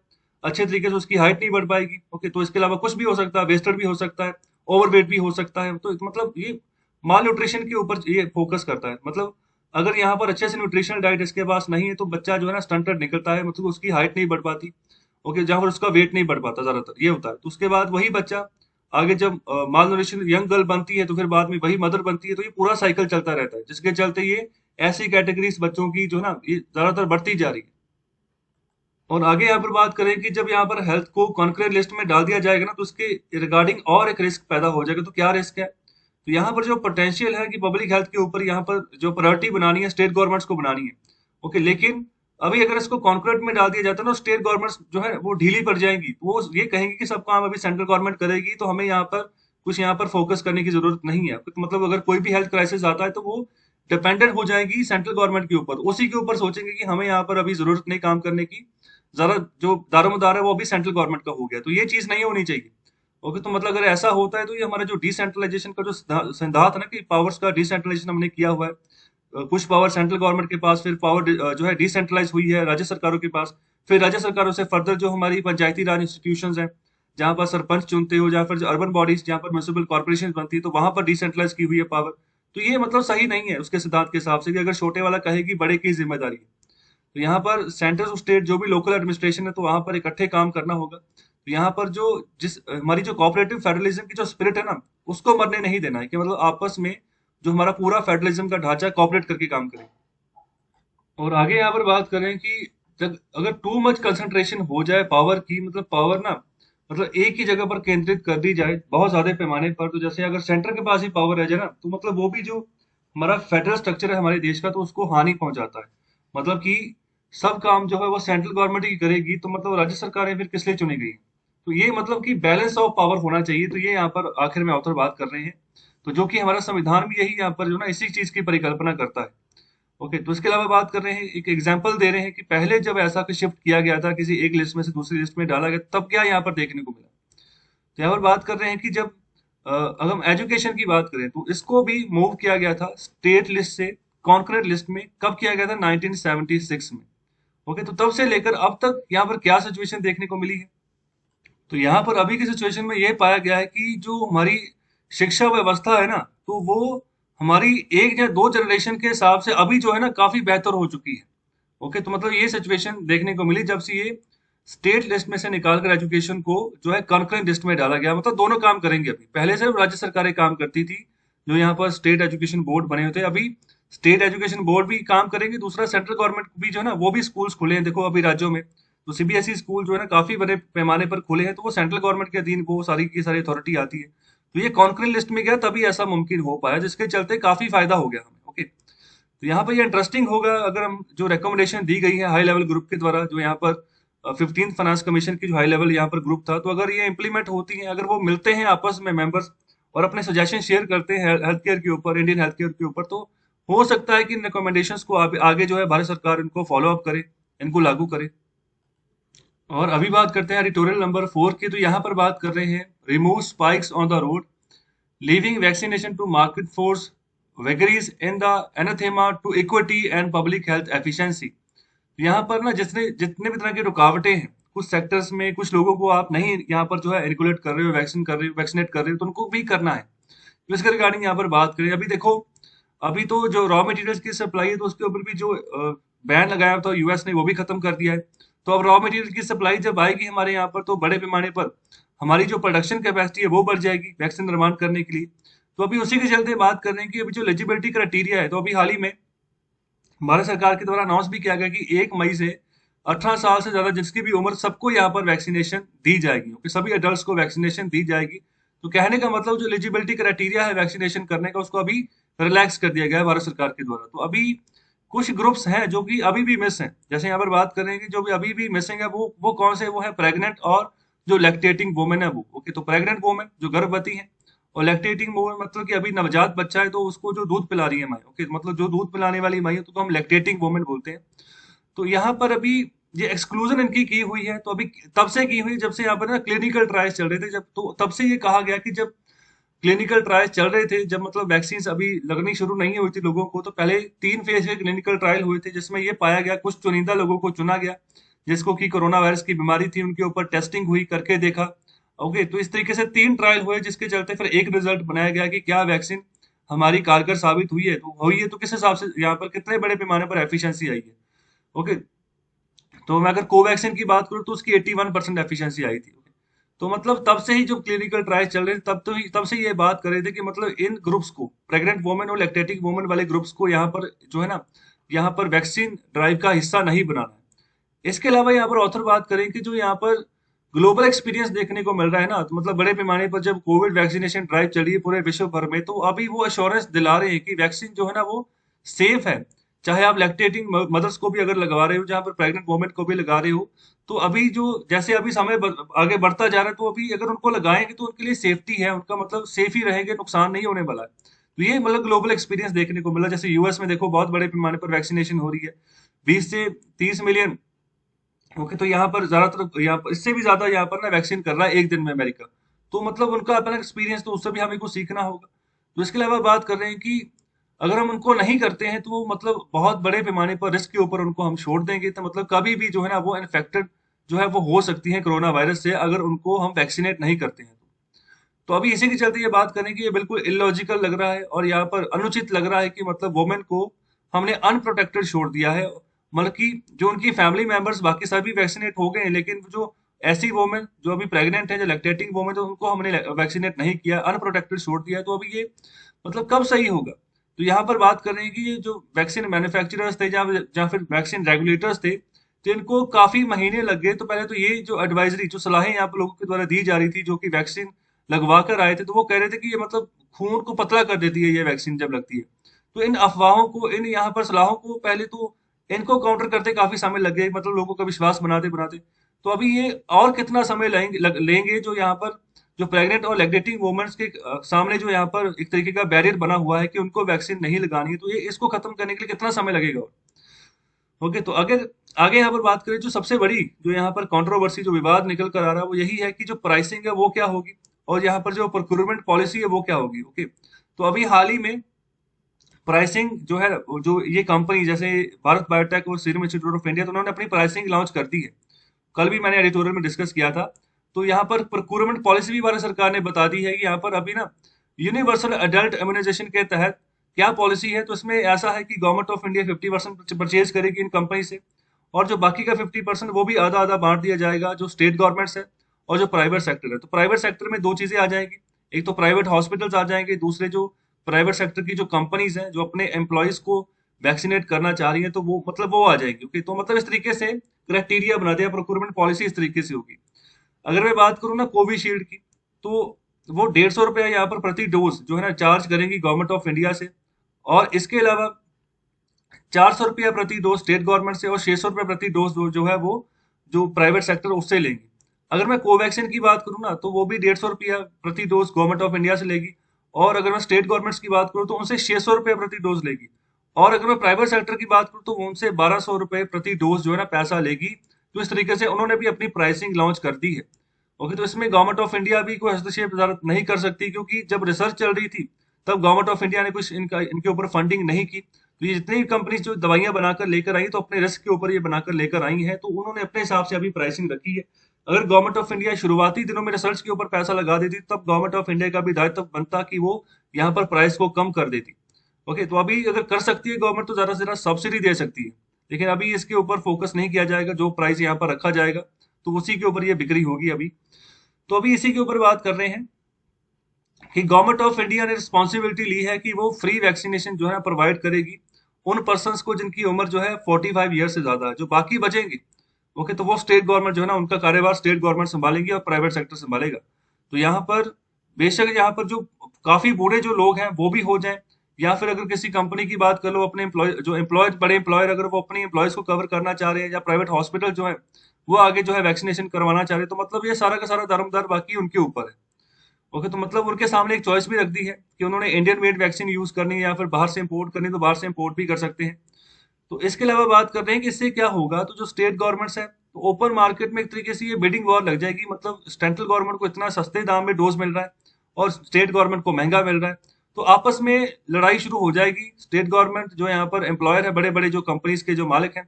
अच्छे तरीके से उसकी हाइट नहीं बढ़ पाएगी। ओके, तो इसके अलावा कुछ भी हो सकता है, वेस्टेड भी हो सकता है, ओवरवेट भी हो सकता है। तो मतलब ये माल न्यूट्रिशन के ऊपर ये फोकस करता है। मतलब अगर यहाँ पर अच्छे से न्यूट्रिशनल डाइट इसके पास नहीं है तो बच्चा जो है ना स्टंटेड निकलता है, मतलब उसकी हाइट नहीं बढ़ पाती। ओके, जहाँ पर उसका वेट नहीं बढ़ पाता, ज्यादातर ये होता है। तो उसके बाद वही बच्चा आगे जब माल न्यूट्रिशन यंग गर्ल बनती है तो फिर बाद में वही मदर बनती है, तो ये पूरा साइकिल चलता रहता है, जिसके चलते ये ऐसी कैटेगरीज बच्चों की जो है ना ये ज्यादातर बढ़ती जा रही है। और आगे यहाँ पर बात करें कि जब यहाँ पर हेल्थ को कॉन्करेंट लिस्ट में डाल दिया जाएगा ना तो उसके रिगार्डिंग और एक रिस्क पैदा हो जाएगा। तो क्या रिस्क है? तो यहाँ पर जो पोटेंशियल है कि पब्लिक हेल्थ के ऊपर यहाँ पर जो प्रायोरिटी बनानी है स्टेट गवर्नमेंट्स को बनानी है। ओके, लेकिन अभी अगर इसको कॉन्करेंट में डाल दिया जाता है ना, स्टेट गवर्नमेंट्स जो है वो ढीली पड़ जाएंगी। तो वो ये कहेंगे कि सब काम अभी सेंट्रल गवर्नमेंट करेगी, तो हमें यहाँ पर कुछ यहाँ पर फोकस करने की जरूरत नहीं है। तो मतलब अगर कोई भी हेल्थ क्राइसिस आता है तो वो डिपेंडेंट हो जाएगी सेंट्रल गवर्नमेंट के ऊपर, उसी के ऊपर सोचेंगे कि हमें यहाँ पर अभी जरूरत नहीं काम करने की, ज्यादा जो दारोमदार है वो भी सेंट्रल गवर्नमेंट का हो गया। तो ये चीज नहीं होनी चाहिए। ओके, तो मतलब अगर ऐसा होता है तो ये हमारा जो डिसेंट्रलाइजेशन का जो सिद्धांत है ना कि पावर्स का डिसेंट्रलाइजेशन हमने किया हुआ है, कुछ पावर सेंट्रल गवर्नमेंट के पास, फिर पावर जो है डिसेंट्रलाइज हुई है राज्य सरकारों के पास, फिर राज्य सरकारों से फर्दर जो हमारी पंचायती राज इंस्टीट्यूशंस हैं, जहां पर सरपंच चुनते हो, या फिर जो अर्बन बॉडीज जहां पर म्यूनिसिपल कॉर्पोरेशन बनती है, तो वहां पर डिसेंट्रलाइज की हुई है पावर। तो ये मतलब सही नहीं है उसके सिद्धांत के हिसाब से कि अगर छोटे वाला कहे कि बड़े की जिम्मेदारी है। तो यहाँ पर सेंटर और स्टेट जो भी लोकल एडमिनिस्ट्रेशन है तो वहां पर इकट्ठे काम करना होगा। तो यहाँ पर जो जिस हमारी जो कोऑपरेटिव फेडरलिज्म की जो स्पिरिट है ना, उसको मरने नहीं देना है, कि मतलब आपस में जो हमारा पूरा फेडरलिज्म का ढांचा कोऑपरेट करके काम करे। और आगे यहाँ पर बात करें कि जब अगर टू मच कंसंट्रेशन हो जाए पावर की, मतलब पावर ना मतलब एक ही जगह पर केंद्रित कर दी जाए बहुत ज्यादा पैमाने पर, तो जैसे अगर सेंटर के पास ही पावर रह जाए ना तो मतलब वो भी जो हमारा फेडरल स्ट्रक्चर है हमारे देश का तो उसको हानि पहुंचाता है। मतलब कि सब काम जो है वो सेंट्रल गवर्नमेंट ही करेगी, तो मतलब राज्य सरकारें फिर किस लिए चुनी गई? तो ये मतलब कि बैलेंस ऑफ पावर होना चाहिए। तो ये यहाँ पर आखिर में ऑथर बात कर रहे हैं, तो जो कि हमारा संविधान भी यही यहाँ पर जो ना इसी चीज की परिकल्पना करता है। ओके, तो इसके अलावा बात कर रहे हैं, एक एग्जांपल दे रहे हैं कि पहले जब ऐसा कुछ शिफ्ट किया गया था, किसी एक लिस्ट में से दूसरी लिस्ट में डाला गया, तब क्या यहाँ पर देखने को मिला। तो यहाँ पर बात कर रहे हैं कि जब अगर हम एजुकेशन की बात करें तो इसको भी मूव किया गया था स्टेट लिस्ट से कॉन्करेंट लिस्ट में। कब किया गया था? 1976 में। ओके, तो तब से लेकर अब तक यहाँ पर क्या सिचुएशन देखने को मिली है? तो यहाँ पर अभी की सिचुएशन में ये पाया गया है कि जो हमारी शिक्षा व्यवस्था है ना, तो वो हमारी एक या दो जनरेशन के हिसाब से अभी जो है ना काफी बेहतर हो चुकी है। ओके, तो मतलब ये सिचुएशन देखने को मिली जब से ये स्टेट लिस्ट में से निकालकर एजुकेशन को जो है कॉन्करेंट लिस्ट में डाला गया। मतलब दोनों काम करेंगे। अभी पहले से राज्य सरकारें काम करती थी, जो यहाँ पर स्टेट एजुकेशन बोर्ड बने होते, अभी स्टेट एजुकेशन बोर्ड भी काम करेंगे। दूसरा सेंट्रल गवर्नमेंट भी जो है ना वो भी स्कूल्स खुले हैं, देखो अभी राज्यों में। तो सीबीएसई स्कूल जो है ना काफी बड़े पैमाने पर खुले हैं, तो वो सेंट्रल गवर्नमेंट के अधीन वो सारी की सारी अथॉरिटी आती है। तो ये कॉन्करेंट लिस्ट में गया तभी ऐसा मुमकिन हो पाया, जिसके चलते काफी फायदा हो गया हमें। ओके, तो यहाँ पर ये इंटरेस्टिंग होगा अगर हम जो रिकमेंडेशन दी गई है हाई लेवल ग्रुप के द्वारा, जो यहाँ पर 15th फाइनेंस कमीशन की जो हाई लेवल यहाँ पर ग्रुप था, तो अगर ये इम्प्लीमेंट होती है, अगर वो मिलते हैं आपस में मेंबर्स और अपने सजेशन शेयर करते हैं हेल्थ केयर के ऊपर, इंडियन हेल्थ केयर के ऊपर, तो हो सकता है कि इन रिकमेंडेशंस को आगे जो है भारत सरकार इनको फॉलो अप करे, इनको लागू करे। और अभी बात करते हैं एडिटोरियल नंबर 4 की। तो यहाँ पर बात कर रहे हैं remove spikes on the road, leaving vaccination to market force vagaries in the anathema to equity and public health efficiency. यहाँ पर ना जितने जितने भी तरह की रुकावटें हैं, कुछ सेक्टर्स में कुछ लोगों को आप नहीं यहाँ पर जो है रेगुलेट कर रहे हो, वैक्सीन कर रहे हो, वैक्सीनेट कर रहे हो, तो उनको भी करना है। तो इसके रिगार्डिंग यहाँ पर बात करें, अभी देखो अभी तो जो रॉ मटेरियल्स की सप्लाई है तो उसके ऊपर भी जो बैन लगाया था यूएस ने, वो भी खत्म कर दिया है। तो अब रॉ मटेरियल की सप्लाई जब आएगी हमारे यहाँ पर, तो बड़े पैमाने पर हमारी जो प्रोडक्शन कैपेसिटी है वो बढ़ जाएगी वैक्सीन निर्माण करने के लिए। तो अभी उसी के चलते बात कर रहे हैं कि अभी जो एलिजिबिलिटी क्राइटेरिया है, तो अभी हाल ही में भारत सरकार के द्वारा अनाउंस भी किया गया कि 1 मई से 18 साल से ज्यादा जिसकी भी उम्र, सबको यहाँ पर वैक्सीनेशन दी जाएगी। ओके, सभी अडल्ट को वैक्सीनेशन दी जाएगी। तो कहने का मतलब जो एलिजिबिलिटी क्राइटेरिया है वैक्सीनेशन करने का, उसको अभी रिलैक्स कर दिया गया है भारत सरकार के द्वारा। तो अभी कुछ ग्रुप्स हैं जो कि अभी भी मिस हैं, जैसे यहाँ पर बात करें कि जो भी अभी भी मिसिंग है वो कौन से? वो है प्रेग्नेंट और जो लैक्टेटिंग वुमेन है वो। ओके, तो प्रेग्नेंट वुमेन जो गर्भवती है, और लैक्टेटिंग वुमेन मतलब कि अभी नवजात बच्चा है तो उसको जो दूध पिला रही है माँ। ओके, मतलब जो दूध पिलाने वाली माँ है तो हम लैक्टेटिंग वुमेन बोलते हैं। तो यहाँ पर अभी ये एक्सक्लूजन इनकी की हुई है, तो अभी तब से की हुई जब से यहाँ पर ना क्लिनिकल ट्रायल्स चल रहे थे, जब तो तब से ये कहा गया कि जब क्लिनिकल ट्रायल्स चल रहे थे, जब मतलब वैक्सीन अभी लगनी शुरू नहीं हुई थी लोगों को, तो पहले 3 फेज के क्लिनिकल ट्रायल हुए थे, जिसमें ये पाया गया कुछ चुनिंदा लोगों को चुना गया जिसको कि कोरोना वायरस की बीमारी थी, उनके ऊपर टेस्टिंग हुई, करके देखा। ओके, तो इस तरीके से 3 ट्रायल हुए, जिसके चलते फिर एक रिजल्ट बनाया गया कि क्या वैक्सीन हमारी कारगर साबित हुई है तो किस हिसाब से यहाँ पर कितने बड़े पैमाने पर एफिशिएंसी आई है। ओके, तो मैं अगर कोवैक्सीन की बात करूँ तो उसकी 81% एफिशिएंसी आई थी। तो मतलब तब से ही जो क्लिनिकल ट्रायल चल रहे थे, तब से ये बात कर रहे थे कि मतलब इन ग्रुप्स को, प्रेग्नेंट वुमेन और लैक्टेटिंग वुमेन वाले ग्रुप्स को यहाँ पर जो है ना, यहाँ पर वैक्सीन ड्राइव का हिस्सा नहीं बनाना है। इसके अलावा यहाँ पर ऑथर बात करें कि जो यहाँ पर ग्लोबल एक्सपीरियंस देखने को मिल रहा है ना, तो मतलब बड़े पैमाने पर जब कोविड वैक्सीनेशन ड्राइव चली है पूरे विश्व भर में, तो अभी वो एश्योरेंस दिला रहे हैं कि वैक्सीन जो है ना वो सेफ है। चाहे आप लैक्टेटिंग मदर्स को भी अगर लगवा रहे हो, जहां पर प्रेग्नेंट वुमेन को भी लगा रहे हो, तो अभी जो जैसे अभी समय आगे बढ़ता जा रहा है, तो अभी अगर उनको लगाएंगे तो उनके लिए सेफ्टी है, उनका मतलब सेफ ही रहेंगे, नुकसान नहीं होने वाला है। तो ये मतलब ग्लोबल एक्सपीरियंस देखने को मिला। जैसे यूएस में देखो बहुत बड़े पैमाने पर वैक्सीनेशन हो रही है, 20 से 30 मिलियन। ओके, तो यहाँ पर ज्यादातर, यहाँ पर इससे भी ज्यादा यहाँ पर ना वैक्सीन कर रहा है एक दिन में अमेरिका। तो मतलब उनका अपना एक्सपीरियंस, तो उससे भी हमें कुछ सीखना होगा। तो इसके अलावा बात कर रहे हैं कि अगर हम उनको नहीं करते हैं तो मतलब बहुत बड़े पैमाने पर रिस्क के ऊपर उनको हम छोड़ देंगे, तो मतलब कभी भी जो है ना वो इन्फेक्टेड जो है वो हो सकती है कोरोना वायरस से, अगर उनको हम वैक्सीनेट नहीं करते हैं। तो अभी इसी के चलते ये बात करें कि ये बिल्कुल इलॉजिकल लग रहा है और यहाँ पर अनुचित लग रहा है कि मतलब वुमेन को हमने अनप्रोटेक्टेड छोड़ दिया है। मतलब कि जो उनकी फैमिली मेंबर्स बाकी सभी वैक्सीनेट हो गए हैं, लेकिन जो ऐसी वुमेन जो अभी प्रेग्नेंट है, जो लैक्टेटिंग वुमेन, तो उनको हमने वैक्सीनेट नहीं किया, अनप्रोटेक्टेड छोड़ दिया है। तो अभी ये मतलब कब सही होगा? तो यहाँ पर बात कर रहे हैं कि ये जो वैक्सीन मैन्युफैक्चरर्स थे, जहाँ फिर वैक्सीन रेगुलेटर्स थे, तो इनको काफी महीने लग गए। तो पहले तो ये जो एडवाइजरी, जो सलाहें यहाँ पर लोगों के द्वारा दी जा रही थी जो कि वैक्सीन लगवा कर आए थे, तो वो कह रहे थे कि ये मतलब खून को पतला कर देती है ये वैक्सीन जब लगती है। तो इन अफवाहों को, इन यहाँ पर सलाहों को, पहले तो इनको काउंटर करते काफी समय लग गया, मतलब लोगों का विश्वास बनाते बनाते। तो अभी ये और कितना समय लेंगे जो यहाँ पर जो प्रेग्नेंट और लैक्टेटिंग वुमेन्स के सामने जो यहाँ पर एक तरीके का बैरियर बना हुआ है कि उनको वैक्सीन नहीं लगानी है, तो ये इसको खत्म करने के लिए कितना समय लगेगा? ओके, तो अगर आगे यहाँ पर बात करें, जो सबसे बड़ी जो यहाँ पर कंट्रोवर्सी, जो विवाद निकल कर आ रहा है, वो यही है कि जो प्राइसिंग है वो क्या होगी, और यहाँ पर जो प्रोक्यूरमेंट पॉलिसी है वो क्या होगी। ओके, तो अभी हाल ही में प्राइसिंग जो है, जो ये कंपनी जैसे भारत बायोटेक और सीरम इंस्टीट्यूट ऑफ इंडिया, तो उन्होंने अपनी प्राइसिंग लॉन्च कर दी है। कल भी मैंने एडिटोरियल में डिस्कस किया था। तो यहाँ पर प्रोक्यूरमेंट पॉलिसी भी भारत सरकार ने बता दी है कि यहाँ पर अभी ना यूनिवर्सल एडल्ट इम्यूनाइजेशन के तहत क्या पॉलिसी है। तो इसमें ऐसा है कि गवर्नमेंट ऑफ इंडिया 50% परचेज करेगी इन कंपनी से, और जो बाकी का 50% वो भी आधा आधा बांट दिया जाएगा, जो स्टेट गवर्नमेंट्स है और जो प्राइवेट सेक्टर है। तो प्राइवेट सेक्टर में दो चीजें आ जाएंगी, एक तो प्राइवेट हॉस्पिटल्स आ जाएंगे, दूसरे जो प्राइवेट सेक्टर की जो कंपनीज हैं जो अपने एम्प्लॉयज को वैक्सीनेट करना चाह रही है, तो वो मतलब वो आ जाएंगी। ओके, तो मतलब इस तरीके से क्राइटेरिया बना दिया, प्रोक्यूरमेंट पॉलिसी इस तरीके से होगी। अगर मैं बात करूँ ना कोविशील्ड की, तो वो 150 रुपया यहाँ पर प्रति डोज जो है ना चार्ज करेंगी गवर्नमेंट ऑफ इंडिया से, और इसके अलावा 400 रुपया प्रति डोज स्टेट गवर्नमेंट से, और 600 रुपया प्रति डोज जो है वो जो प्राइवेट सेक्टर उससे लेंगी। अगर मैं कोवैक्सीन की बात करूँ ना, तो वो भी 150 रुपया प्रति डोज गवर्नमेंट ऑफ इंडिया से लेगी, और अगर मैं स्टेट गवर्नमेंट्स की बात करूँ तो उनसे 600 रुपया प्रति डोज लेगी, और अगर मैं प्राइवेट सेक्टर की बात करूँ तो वो उनसे 1200 रुपये प्रति डोज जो है ना पैसा लेगी। तो इस तरीके से उन्होंने भी अपनी प्राइसिंग लॉन्च कर दी है। ओके, तो इसमें गवर्नमेंट ऑफ इंडिया भी कोई हस्तक्षेप नहीं कर सकती, क्योंकि जब रिसर्च चल रही थी तब गवर्नमेंट ऑफ इंडिया ने कुछ इनके ऊपर फंडिंग नहीं की। तो ये जितनी कंपनी जो दवाइयां बनाकर लेकर आई, तो अपने रिस्क के ऊपर ये बनाकर लेकर आई हैं, तो उन्होंने अपने हिसाब से अभी प्राइसिंग रखी है। अगर गवर्नमेंट ऑफ इंडिया शुरुआती दिनों में रिसर्च के ऊपर पैसा लगा देती, तब गवर्नमेंट ऑफ इंडिया का भी दायित्व बनता कि वो यहाँ पर प्राइस को कम कर देती। ओके, तो अभी अगर कर सकती है गवर्नमेंट, तो ज्यादा से ज्यादा सब्सिडी दे सकती है, लेकिन अभी इसके ऊपर फोकस नहीं किया जाएगा। जो प्राइस यहाँ पर रखा जाएगा तो उसी के ऊपर ये बिक्री होगी अभी। तो अभी इसी के ऊपर बात कर रहे हैं कि गवर्नमेंट ऑफ इंडिया ने रिस्पॉन्सिबिलिटी ली है कि वो फ्री वैक्सीनेशन जो है प्रोवाइड करेगी उन पर्सन्स को जिनकी उम्र जो है 45 ईयर से ज्यादा है। जो बाकी बचेंगे, ओके, तो वो स्टेट गवर्नमेंट जो है ना उनका कार्यभार स्टेट गवर्नमेंट संभालेगी और प्राइवेट सेक्टर संभालेगा। तो यहाँ पर बेशक यहाँ पर जो काफी बूढ़े जो लोग हैं वो भी हो जाएं, या फिर अगर किसी कंपनी की बात कर लो, अपने एम्प्लॉय जो एम्प्लॉयज बड़े एम्प्लॉयर अगर वो अपने एम्प्लॉयज को कवर करना चाह रहे हैं, या प्राइवेट हॉस्पिटल जो है वो आगे जो है वैक्सीनेशन करवाना चाह रहे हैं, तो मतलब ये सारा का सारा दारोमदार बाकी उनके ऊपर है। ओके, तो मतलब उनके सामने एक चॉइस भी रख दी है कि उन्होंने इंडियन मेड वैक्सीन यूज करनी है या फिर बाहर से इंपोर्ट करनी है, तो बाहर से इंपोर्ट भी कर सकते हैं। तो इसके अलावा बात कर रहे हैं कि इससे क्या होगा, तो जो स्टेट गवर्नमेंट्स है तो ओपन मार्केट में एक तरीके से ये बिडिंग वॉर लग जाएगी, मतलब सेंट्रल गवर्नमेंट को इतना सस्ते दाम में डोज मिल रहा है और स्टेट गवर्नमेंट को महंगा मिल रहा है, तो आपस में लड़ाई शुरू हो जाएगी। स्टेट गवर्नमेंट जो यहाँ पर एम्प्लॉयर है, बड़े बड़े जो कंपनीज के जो मालिक हैं,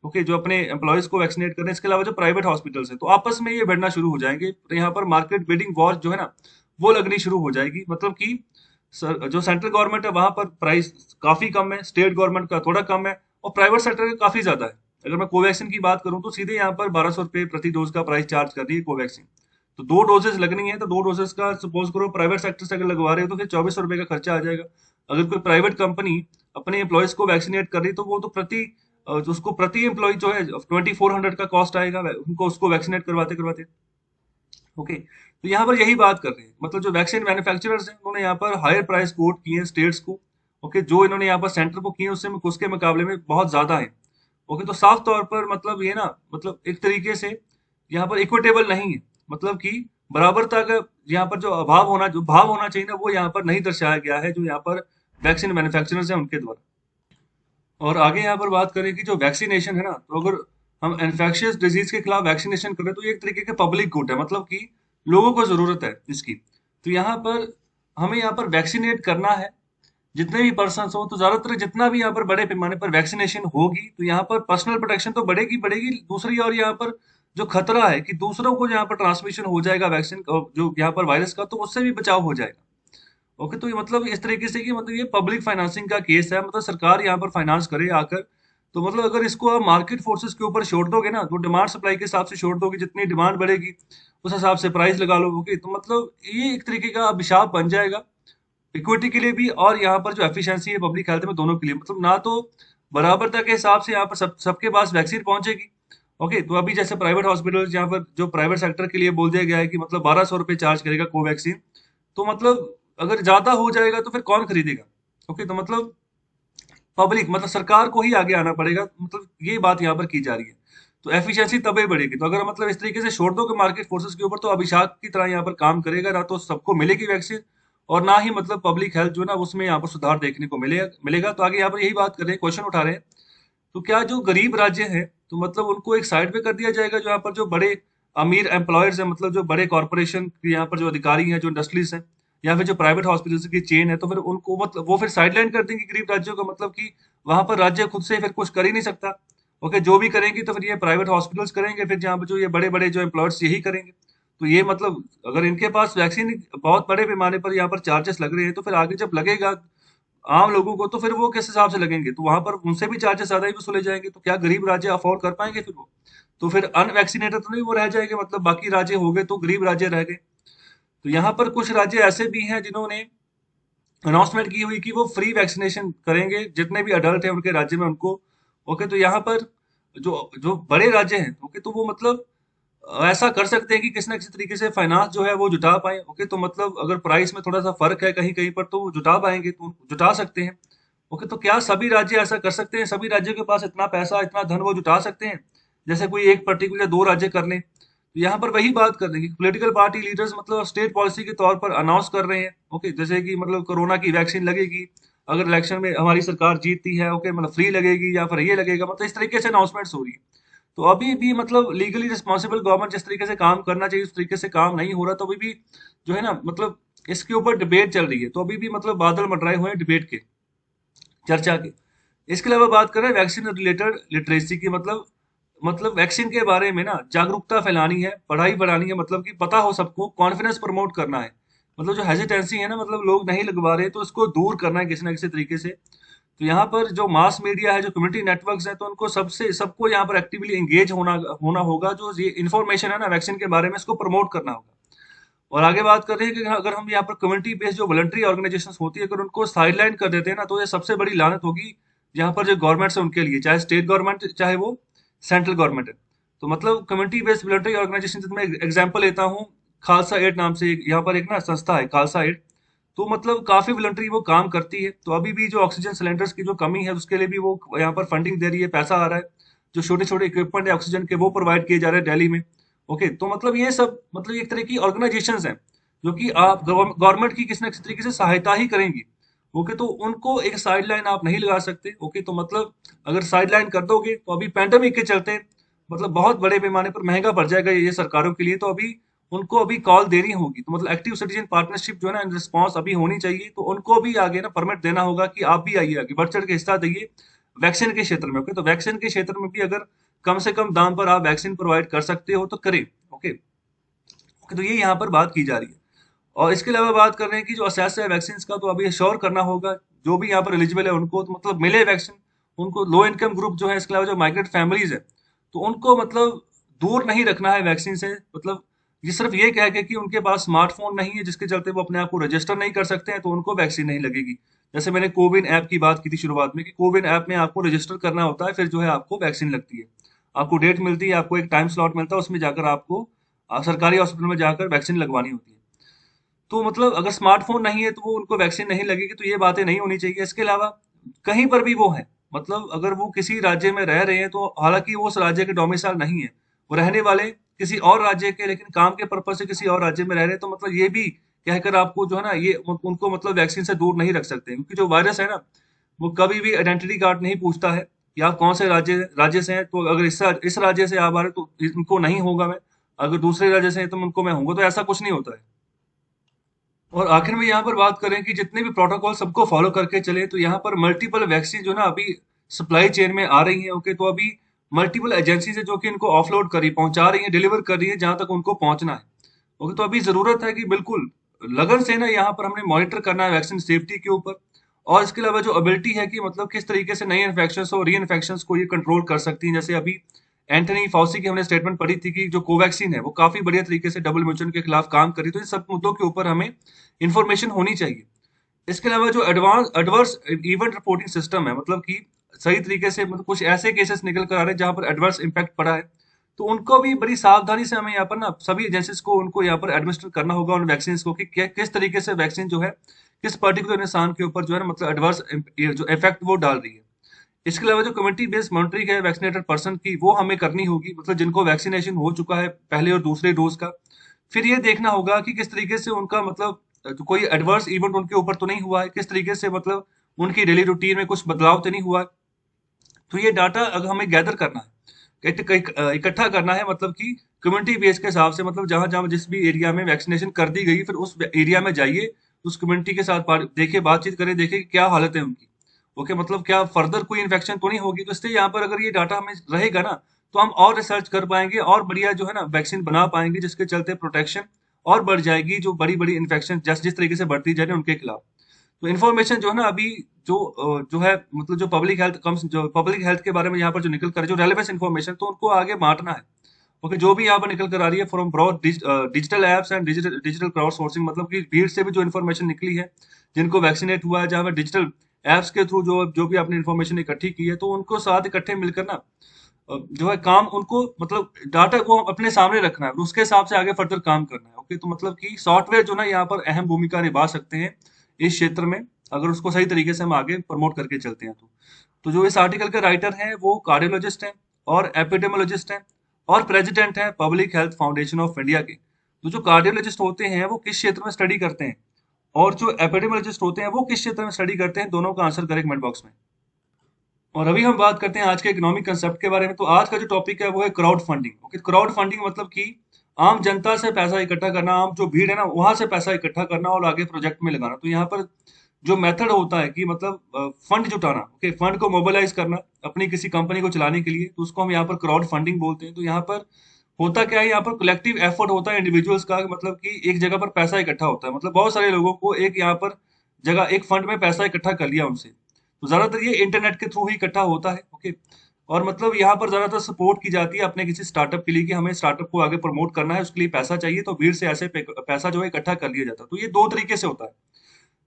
ओके, जो अपने एम्प्लॉयज को वैक्सीनेट कर रहे हैं, इसके अलावा जो प्राइवेट हॉस्पिटल्स हैं, तो आपस में ये भिड़ना शुरू हो जाएंगे, तो यहाँ पर मार्केट बिडिंग वॉर जो है ना वो लगनी शुरू हो जाएगी। मतलब कि जो सेंट्रल गवर्नमेंट है वहां पर प्राइस काफी कम है, स्टेट गवर्नमेंट का थोड़ा कम है और प्राइवेट सेक्टर का काफी ज्यादा है। अगर मैं कोवैक्सीन की बात करूं तो सीधे यहाँ पर 1200 रुपए प्रति डोज का प्राइस चार्ज कर रही है कोवैक्सीन। तो 2 डोजेस लगनी है, तो 2 डोजेस का सपोज करो प्राइवेट सेक्टर से अगर लगवा रहे हो तो फिर 2400 रुपए का खर्चा आ जाएगा। अगर कोई प्राइवेट कंपनी अपने एम्प्लॉयज को वैक्सीनेट कर रही तो वो तो जो उसको प्रति एम्प्लॉय जो है 2400 का कॉस्ट आएगा उनको उसको वैक्सीनेट करवाते करवाते। ओके, तो यहाँ पर यही बात कर रहे हैं, मतलब जो वैक्सीन मैन्युफैक्चरर्स हैं उन्होंने यहाँ पर हायर प्राइस कोट किए हैं स्टेट्स को। ओके, जो इन्होंने यहाँ पर सेंटर को किए उससे उसके मुकाबले में बहुत ज्यादा है। ओके, तो साफ तौर पर मतलब ये ना, मतलब एक तरीके से यहाँ पर इक्विटेबल नहीं है, मतलब कि बराबरता का यहाँ पर जो भाव होना चाहिए ना वो यहाँ पर नहीं दर्शाया गया है, जो यहाँ पर वैक्सीन मैन्युफैक्चरर्स हैं उनके द्वारा। और आगे यहाँ पर बात करें कि जो वैक्सीनेशन है ना, तो अगर हम इन्फेक्शियस डिजीज के खिलाफ वैक्सीनेशन करें तो ये एक तरीके के पब्लिक गुड है, मतलब कि लोगों को जरूरत है इसकी। तो यहाँ पर हमें यहाँ पर वैक्सीनेट करना है जितने भी पर्सन हो, तो ज्यादातर जितना भी यहाँ पर बड़े पैमाने पर वैक्सीनेशन होगी तो यहाँ पर पर्सनल प्रोटेक्शन तो बढ़ेगी बढ़ेगी, दूसरी और यहाँ पर जो खतरा है कि दूसरों को यहाँ पर ट्रांसमिशन हो जाएगा वैक्सीन जो यहाँ पर वायरस का, तो उससे भी बचाव हो जाएगा। ओके, तो ये मतलब इस तरीके से कि मतलब ये पब्लिक फाइनेंसिंग का केस है, मतलब सरकार यहाँ पर फाइनेंस करे आकर। तो मतलब अगर इसको आप मार्केट फोर्सेस के ऊपर छोड़ दोगे ना, तो डिमांड सप्लाई के हिसाब से छोड़ दोगे, जितनी डिमांड बढ़ेगी उस हिसाब से प्राइस लगा लोगे, तो मतलब ये एक तरीके का अभिशाप बन जाएगा इक्विटी के लिए भी और यहाँ पर जो एफिशिएंसी है पब्लिक हेल्थ में, दोनों के लिए। मतलब ना तो बराबरता के हिसाब से यहाँ पर सबके पास वैक्सीन पहुंचेगी। ओके, तो अभी जैसे प्राइवेट हॉस्पिटल यहाँ पर जो प्राइवेट सेक्टर के लिए बोल दिया गया है कि मतलब 1200 रुपये चार्ज करेगा कोवैक्सीन, तो मतलब अगर ज्यादा हो जाएगा तो फिर कौन खरीदेगा। ओके, तो मतलब पब्लिक मतलब सरकार को ही आगे आना पड़ेगा, मतलब ये बात यहाँ पर की जा रही है। तो एफिशिएंसी तभी बढ़ेगी, तो अगर मतलब इस तरीके से छोड़ दो कि मार्केट फोर्सेस के ऊपर, तो अभिशाप की तरह यहाँ पर काम करेगा, ना तो सबको मिलेगी वैक्सीन और ना ही मतलब पब्लिक हेल्थ जो है ना उसमें यहाँ पर सुधार देखने को मिलेगा मिलेगा। तो आगे यहाँ पर यही बात कर रहे हैं, क्वेश्चन उठा रहे हैं, तो क्या जो गरीब राज्य हैं तो मतलब उनको एक साइड पे कर दिया जाएगा, जो यहाँ पर जो बड़े अमीर एम्प्लॉयर्स हैं, मतलब जो बड़े कॉर्पोरेशन यहाँ पर जो अधिकारी हैं, जो इंडस्ट्रीज हैं या फिर जो प्राइवेट हॉस्पिटल्स की चेन है, तो फिर उनको मतलब वो फिर साइडलाइन कर देंगे गरीब राज्यों को, मतलब कि वहां पर राज्य खुद से फिर कुछ कर ही नहीं सकता। ओके, जो भी करेंगे तो फिर ये प्राइवेट हॉस्पिटल्स करेंगे, फिर जहाँ पर जो ये बड़े बड़े जो एम्प्लॉयर्स यही करेंगे। तो ये मतलब अगर इनके पास वैक्सीन बहुत बड़े पैमाने पर यहाँ पर चार्जेस लग रहे हैं, तो फिर आगे जब लगेगा आम लोगों को तो फिर वो किस हिसाब से लगेंगे, तो वहां पर उनसे भी चार्जेस ज्यादा ही वसूले जाएंगे, तो क्या गरीब राज्य अफोर्ड कर पाएंगे फिर वो? तो फिर अनवैक्सीनेटेड तो नहीं वो रह जाएंगे, मतलब बाकी राज्य हो गए तो गरीब राज्य रह गए। तो यहाँ पर कुछ राज्य ऐसे भी हैं जिन्होंने अनाउंसमेंट की हुई कि वो फ्री वैक्सीनेशन करेंगे जितने भी अडल्ट हैं उनके राज्य में उनको। ओके, तो यहाँ पर जो जो बड़े राज्य हैं, ओके, तो वो मतलब ऐसा कर सकते हैं कि किसी ना किसी तरीके से फाइनेंस जो है वो जुटा पाए। ओके, तो मतलब अगर प्राइस में थोड़ा सा फर्क है कहीं कहीं पर तो वो जुटा पाएंगे, तो जुटा सकते हैं। ओके, तो क्या सभी राज्य ऐसा कर सकते हैं? सभी राज्यों के पास इतना पैसा इतना धन वो जुटा सकते हैं जैसे कोई एक पर्टिकुलर दो राज्य कर लें? तो यहाँ पर वही बात कर रहे हैं कि पॉलिटिकल पार्टी लीडर्स मतलब स्टेट पॉलिसी के तौर पर अनाउंस कर रहे हैं। ओके, जैसे कि मतलब कोरोना की वैक्सीन लगेगी अगर इलेक्शन में हमारी सरकार जीतती है, ओके, मतलब फ्री लगेगी या फिर ये लगेगा, मतलब इस तरीके से अनाउंसमेंट्स हो रही है। तो अभी भी मतलब लीगली रिस्पॉन्सिबल गवर्नमेंट जिस तरीके से काम करना चाहिए उस तरीके से काम नहीं हो रहा, तो अभी भी जो है ना मतलब इसके ऊपर डिबेट चल रही है, तो अभी भी मतलब बादल मंडराए हुए हैं डिबेट के, चर्चा के। इसके अलावा बात करें वैक्सीन रिलेटेड लिटरेसी की, मतलब वैक्सीन के बारे में ना जागरूकता फैलानी है, पढ़ाई बढ़ानी है, मतलब कि पता हो सबको, कॉन्फिडेंस प्रमोट करना है। मतलब जो हेजिटेंसी है ना, मतलब लोग नहीं लगवा रहे, तो इसको दूर करना है किसी ना किसी तरीके से। तो यहाँ पर जो मास मीडिया है, जो कम्युनिटी नेटवर्क्स हैं, तो उनको सबको यहाँ पर एक्टिवली एंगेज होना होना होगा, जो ये इन्फॉर्मेशन है ना वैक्सीन के बारे में इसको प्रमोट करना होगा। और आगे बात कर रहे हैं कि अगर हम यहाँ पर कम्युनिटी बेस्ड जो वॉलंटरी ऑर्गेनाइजेशन होती है, अगर उनको साइडलाइन कर देते हैं ना, तो ये सबसे बड़ी लानत होगी यहाँ पर जो गवर्नमेंट्स है उनके लिए, चाहे स्टेट गवर्नमेंट चाहे वो सेंट्रल गवर्नमेंट है। तो मतलब कम्युनिटी बेस्ड वॉलंटरी ऑर्गेनाइजेशन, जिसमें एग्जाम्पल लेता हूँ, खालसा एड नाम से यहाँ पर एक ना संस्था है खालसा एड। तो मतलब काफी वॉलंटरी वो काम करती है, तो अभी भी जो ऑक्सीजन सिलेंडर्स की जो कमी है उसके लिए भी वो यहाँ पर फंडिंग दे रही है, पैसा आ रहा है, जो छोटे छोटे इक्विपमेंट है ऑक्सीजन के वो प्रोवाइड किए जा रहे हैं दिल्ली में। ओके, तो मतलब ये सब मतलब एक तरह की ऑर्गेनाइजेशंस हैं जो कि आप गवर्नमेंट की किसी न किसी तरीके से सहायता ही करेंगी। ओके, तो उनको एक साइड लाइन आप नहीं लगा सकते। ओके, तो मतलब अगर साइड लाइन कर दोगे तो अभी पैंडेमिक के चलते मतलब बहुत बड़े पैमाने पर महंगा पड़ जाएगा ये सरकारों के लिए। तो अभी उनको अभी कॉल देनी होगी, तो मतलब एक्टिव सिटीजन पार्टनरशिप जो है ना, रिस्पॉन्स अभी होनी चाहिए। तो उनको भी आगे ना परमिट देना होगा कि आप भी आइए, आगे बढ़ चढ़ के हिस्सा दइए वैक्सीन के क्षेत्र में। ओके, तो वैक्सीन के क्षेत्र में भी अगर कम से कम दाम पर आप वैक्सीन प्रोवाइड कर सकते हो तो करें। ओके, तो ये यहाँ पर बात की जा रही है। और इसके अलावा बात कर रहे हैं कि जो असेस है वैक्सीन का, तो अभी श्योर करना होगा जो भी यहाँ पर एलिजिबल है उनको तो मतलब मिले वैक्सीन। उनको लो इनकम ग्रुप जो है, इसके अलावा जो माइग्रेंट फैमिलीज है, तो उनको मतलब दूर नहीं रखना है वैक्सीन से। मतलब ये सिर्फ ये कह के कि उनके पास स्मार्टफोन नहीं है जिसके चलते वो अपने आप को रजिस्टर नहीं कर सकते हैं, तो उनको वैक्सीन नहीं लगेगी। जैसे मैंने कोविन ऐप की बात की थी शुरुआत में, कि कोविन ऐप में आपको रजिस्टर करना होता है, फिर जो है आपको वैक्सीन लगती है। आपको डेट मिलती है, आपको एक टाइम स्लॉट मिलता है, उसमें जाकर आपको सरकारी हॉस्पिटल में जाकर वैक्सीन लगवानी होती है। तो मतलब अगर स्मार्टफोन नहीं है तो वो उनको वैक्सीन नहीं लगेगी, तो ये बातें नहीं होनी चाहिए। इसके अलावा कहीं पर भी वो है, मतलब अगर वो किसी राज्य में रह रहे हैं, तो हालांकि वो उस राज्य के डोमिसाइल नहीं है, वो रहने वाले किसी और राज्य के, लेकिन काम के पर्पज से किसी और राज्य में रह रहे हैं, तो मतलब ये भी कहकर आपको जो है ना, ये उनको मतलब वैक्सीन से दूर नहीं रख सकते। क्योंकि जो वायरस है ना, वो कभी भी आइडेंटिटी कार्ड नहीं पूछता है कि आप कौन से राज्य राज्य से हैं। तो अगर इस राज्य से आप आ रहे हो तो इनको नहीं होगा मैं, अगर दूसरे राज्य से हैं तो उनको मैं होऊंगा, तो ऐसा कुछ नहीं होता है। और आखिर में यहाँ पर बात करें कि जितने भी प्रोटोकॉल सबको फॉलो करके चले, तो यहाँ पर मल्टीपल वैक्सीन जो ना अभी सप्लाई चेन में आ रही है। ओके, तो अभी मल्टीपल एजेंसीज है जो कि इनको ऑफलोड करी पहुंचा रही है, डिलीवर कर रही है जहां तक उनको पहुंचना है। ओके, तो अभी जरूरत है कि बिल्कुल लगन से ना यहाँ पर हमने मॉनिटर करना है वैक्सीन सेफ्टी के ऊपर। और इसके अलावा जो एबिलिटी है कि मतलब किस तरीके से नए इन्फेक्शन और री इन्फेक्शन को ये कंट्रोल कर सकती हैं। जैसे अभी एंथनी फाउसी की हमने स्टेटमेंट पढ़ी थी कि जो कोवैक्सीन है वो काफी बढ़िया तरीके से डबल म्यूटेंट के खिलाफ काम करी। तो इन सब मुद्दों के ऊपर हमें इंफॉर्मेशन होनी चाहिए। इसके अलावा जो एडवर्स इवेंट रिपोर्टिंग सिस्टम है, मतलब कि सही तरीके से मतलब कुछ ऐसे केसेस निकल कर आ रहे हैं जहां पर एडवर्स इम्पैक्ट पड़ा है, तो उनको भी बड़ी सावधानी से हमें यहाँ पर ना सभी एजेंसीज को उनको यहाँ पर एडमिनिस्टर करना होगा उन वैक्सीन को, कि किस तरीके से वैक्सीन जो है किस पर्टिकुलर इंसान के ऊपर जो है ना मतलब एडवर्स जो इफेक्ट वो डाल रही है। इसके अलावा जो कम्युनिटी बेस्ड मॉनिटरिंग है वैक्सीनेटेड पर्सन की, वो हमें करनी होगी, मतलब जिनको वैक्सीनेशन हो चुका है पहले और दूसरे डोज का। फिर ये देखना होगा कि किस तरीके से उनका मतलब तो कोई एडवर्स इवेंट उनके ऊपर तो नहीं हुआ है, किस तरीके से मतलब उनकी डेली रूटीन में कुछ बदलाव तो नहीं हुआ है। तो ये डाटा अगर हमें गैदर करना है, इकट्ठा करना है, मतलब कि कम्युनिटी बेस के हिसाब से, मतलब जहां जहां जिस भी एरिया में वैक्सीनेशन कर दी गई, फिर उस एरिया में जाइए, उस कम्युनिटी के साथ देखिए, बातचीत करें, देखें कि क्या हालत है उनकी। ओके, मतलब क्या फर्दर कोई इन्फेक्शन तो नहीं होगी। तो इससे यहाँ पर अगर ये डाटा हमें रहेगा ना, तो हम और रिसर्च कर पाएंगे और बढ़िया जो है ना वैक्सीन बना पाएंगे, जिसके चलते प्रोटेक्शन और बढ़ जाएगी जो बड़ी बड़ी इन्फेक्शन जिस जिस तरीके से बढ़ती जा रही है उनके खिलाफ। तो इन्फॉर्मेशन जो है ना अभी जो है मतलब जो पब्लिक हेल्थ कम्स, जो पब्लिक हेल्थ के बारे में यहाँ पर जो निकल कर जो रेलेवेंस इन्फॉर्मेशन, तो उनको आगे बांटना है। ओके, जो भी यहाँ पर निकल कर आ रही है from broad digital apps and digital crowd sourcing, मतलब कि भीड़ से भी जो इन्फॉर्मेशन निकली है जिनको वैक्सीनेट हुआ है, जहाँ पर डिजिटल एप्स के थ्रू जो जो भी आपने इन्फॉर्मेशन इकट्ठी की है, तो उनको साथ इकट्ठे मिलकर ना जो है काम उनको मतलब डाटा को अपने सामने रखना है, उसके हिसाब से आगे फर्दर काम करना है। ओके, तो मतलब कि सॉफ्टवेयर जो ना यहाँ पर अहम भूमिका निभा सकते हैं इस क्षेत्र में, अगर उसको सही तरीके से हम आगे प्रमोट करके चलते हैं तो जो इस आर्टिकल के राइटर हैं वो कार्डियोलॉजिस्ट हैं और एपिडेमोलॉजिस्ट हैं और प्रेसिडेंट हैं public health foundation of India के। तो जो कार्डियोलॉजिस्ट होते हैं वो किस क्षेत्र में स्टडी करते हैं, और जो एपिडेमोलॉजिस्ट होते हैं वो किस क्षेत्र में स्टडी करते हैं, दोनों का आंसर करें कमेंट बॉक्स में। और अभी हम बात करते हैं आज के इकोनॉमिक कंसेप्ट के बारे में। तो आज का जो टॉपिक है वो है crowd funding. Okay, crowd funding मतलब कि आम जनता से पैसा इकट्ठा करना, आम जो भीड़ है ना वहां से पैसा इकट्ठा करना और आगे प्रोजेक्ट में लगाना। तो यहाँ पर जो मेथड होता है कि मतलब फंड जुटाना, ओके, फंड को मोबिलाइज करना अपनी किसी कंपनी को चलाने के लिए, तो उसको हम यहाँ पर क्राउड फंडिंग बोलते हैं। तो यहाँ पर होता क्या है, यहाँ पर कलेक्टिव एफर्ट होता है इंडिविजुअल्स का, मतलब कि एक जगह पर पैसा इकट्ठा होता है, मतलब बहुत सारे लोगों को एक यहाँ पर जगह एक फंड में पैसा इकट्ठा कर लिया उनसे। तो ज्यादातर ये इंटरनेट के थ्रू ही इकट्ठा होता है। ओके, और मतलब यहाँ पर ज्यादातर सपोर्ट की जाती है अपने किसी स्टार्टअप के लिए कि हमें स्टार्टअप को आगे प्रमोट करना है, उसके लिए पैसा चाहिए, तो भीड़ से ऐसे पैसा जो है इकट्ठा कर लिया जाता है। तो ये दो तरीके से होता है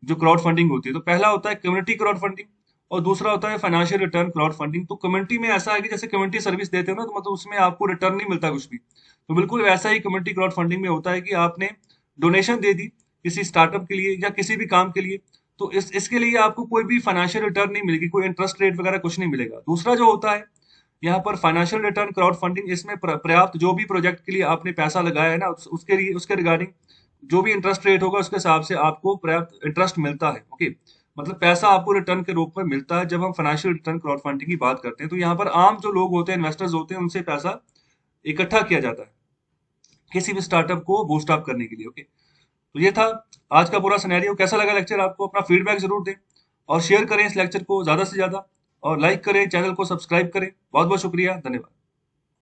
जो क्राउड फंडिंग होती है। तो पहला होता है कम्युनिटी क्राउड फंडिंग और दूसरा होता है फाइनेंशियल रिटर्न क्राउड फंडिंग। तो कम्युनिटी में ऐसा है कि जैसे कम्युनिटी सर्विस देते हो ना, तो मतलब उसमें आपको रिटर्न नहीं मिलता कुछ भी, तो बिल्कुल वैसा ही कम्युनिटी क्राउड फंडिंग में होता है कि आपने डोनेशन दे दी किसी स्टार्टअप के लिए या किसी भी काम के लिए, तो इसके लिए आपको कोई भी फाइनेंशियल रिटर्न नहीं मिलेगी, कोई इंटरेस्ट रेट वगैरह कुछ नहीं मिलेगा। दूसरा जो होता है यहाँ पर फाइनेंशियल रिटर्न क्राउड फंडिंग, इसमें पर्याप्त जो भी प्रोजेक्ट के लिए आपने पैसा लगाया है ना उसके लिए उसके रिगार्डिंग जो भी इंटरेस्ट रेट होगा उसके हिसाब से आपको पर्याप्त इंटरेस्ट मिलता है। ओके, मतलब पैसा आपको रिटर्न के रूप में मिलता है जब हम फाइनेंशियल रिटर्न क्राउड फंडिंग की बात करते हैं। तो यहाँ पर आम जो लोग होते हैं, इन्वेस्टर्स होते हैं, उनसे पैसा इकट्ठा किया जाता है किसी भी स्टार्टअप को बूस्ट अप करने के लिए। ओके, तो ये था आज का पूरा सिनेरियो। कैसा लगा लेक्चर आपको? अपना फीडबैक जरूर दें और शेयर करें इस लेक्चर को ज्यादा से ज्यादा, और लाइक करें, चैनल को सब्सक्राइब करें। बहुत बहुत शुक्रिया, धन्यवाद।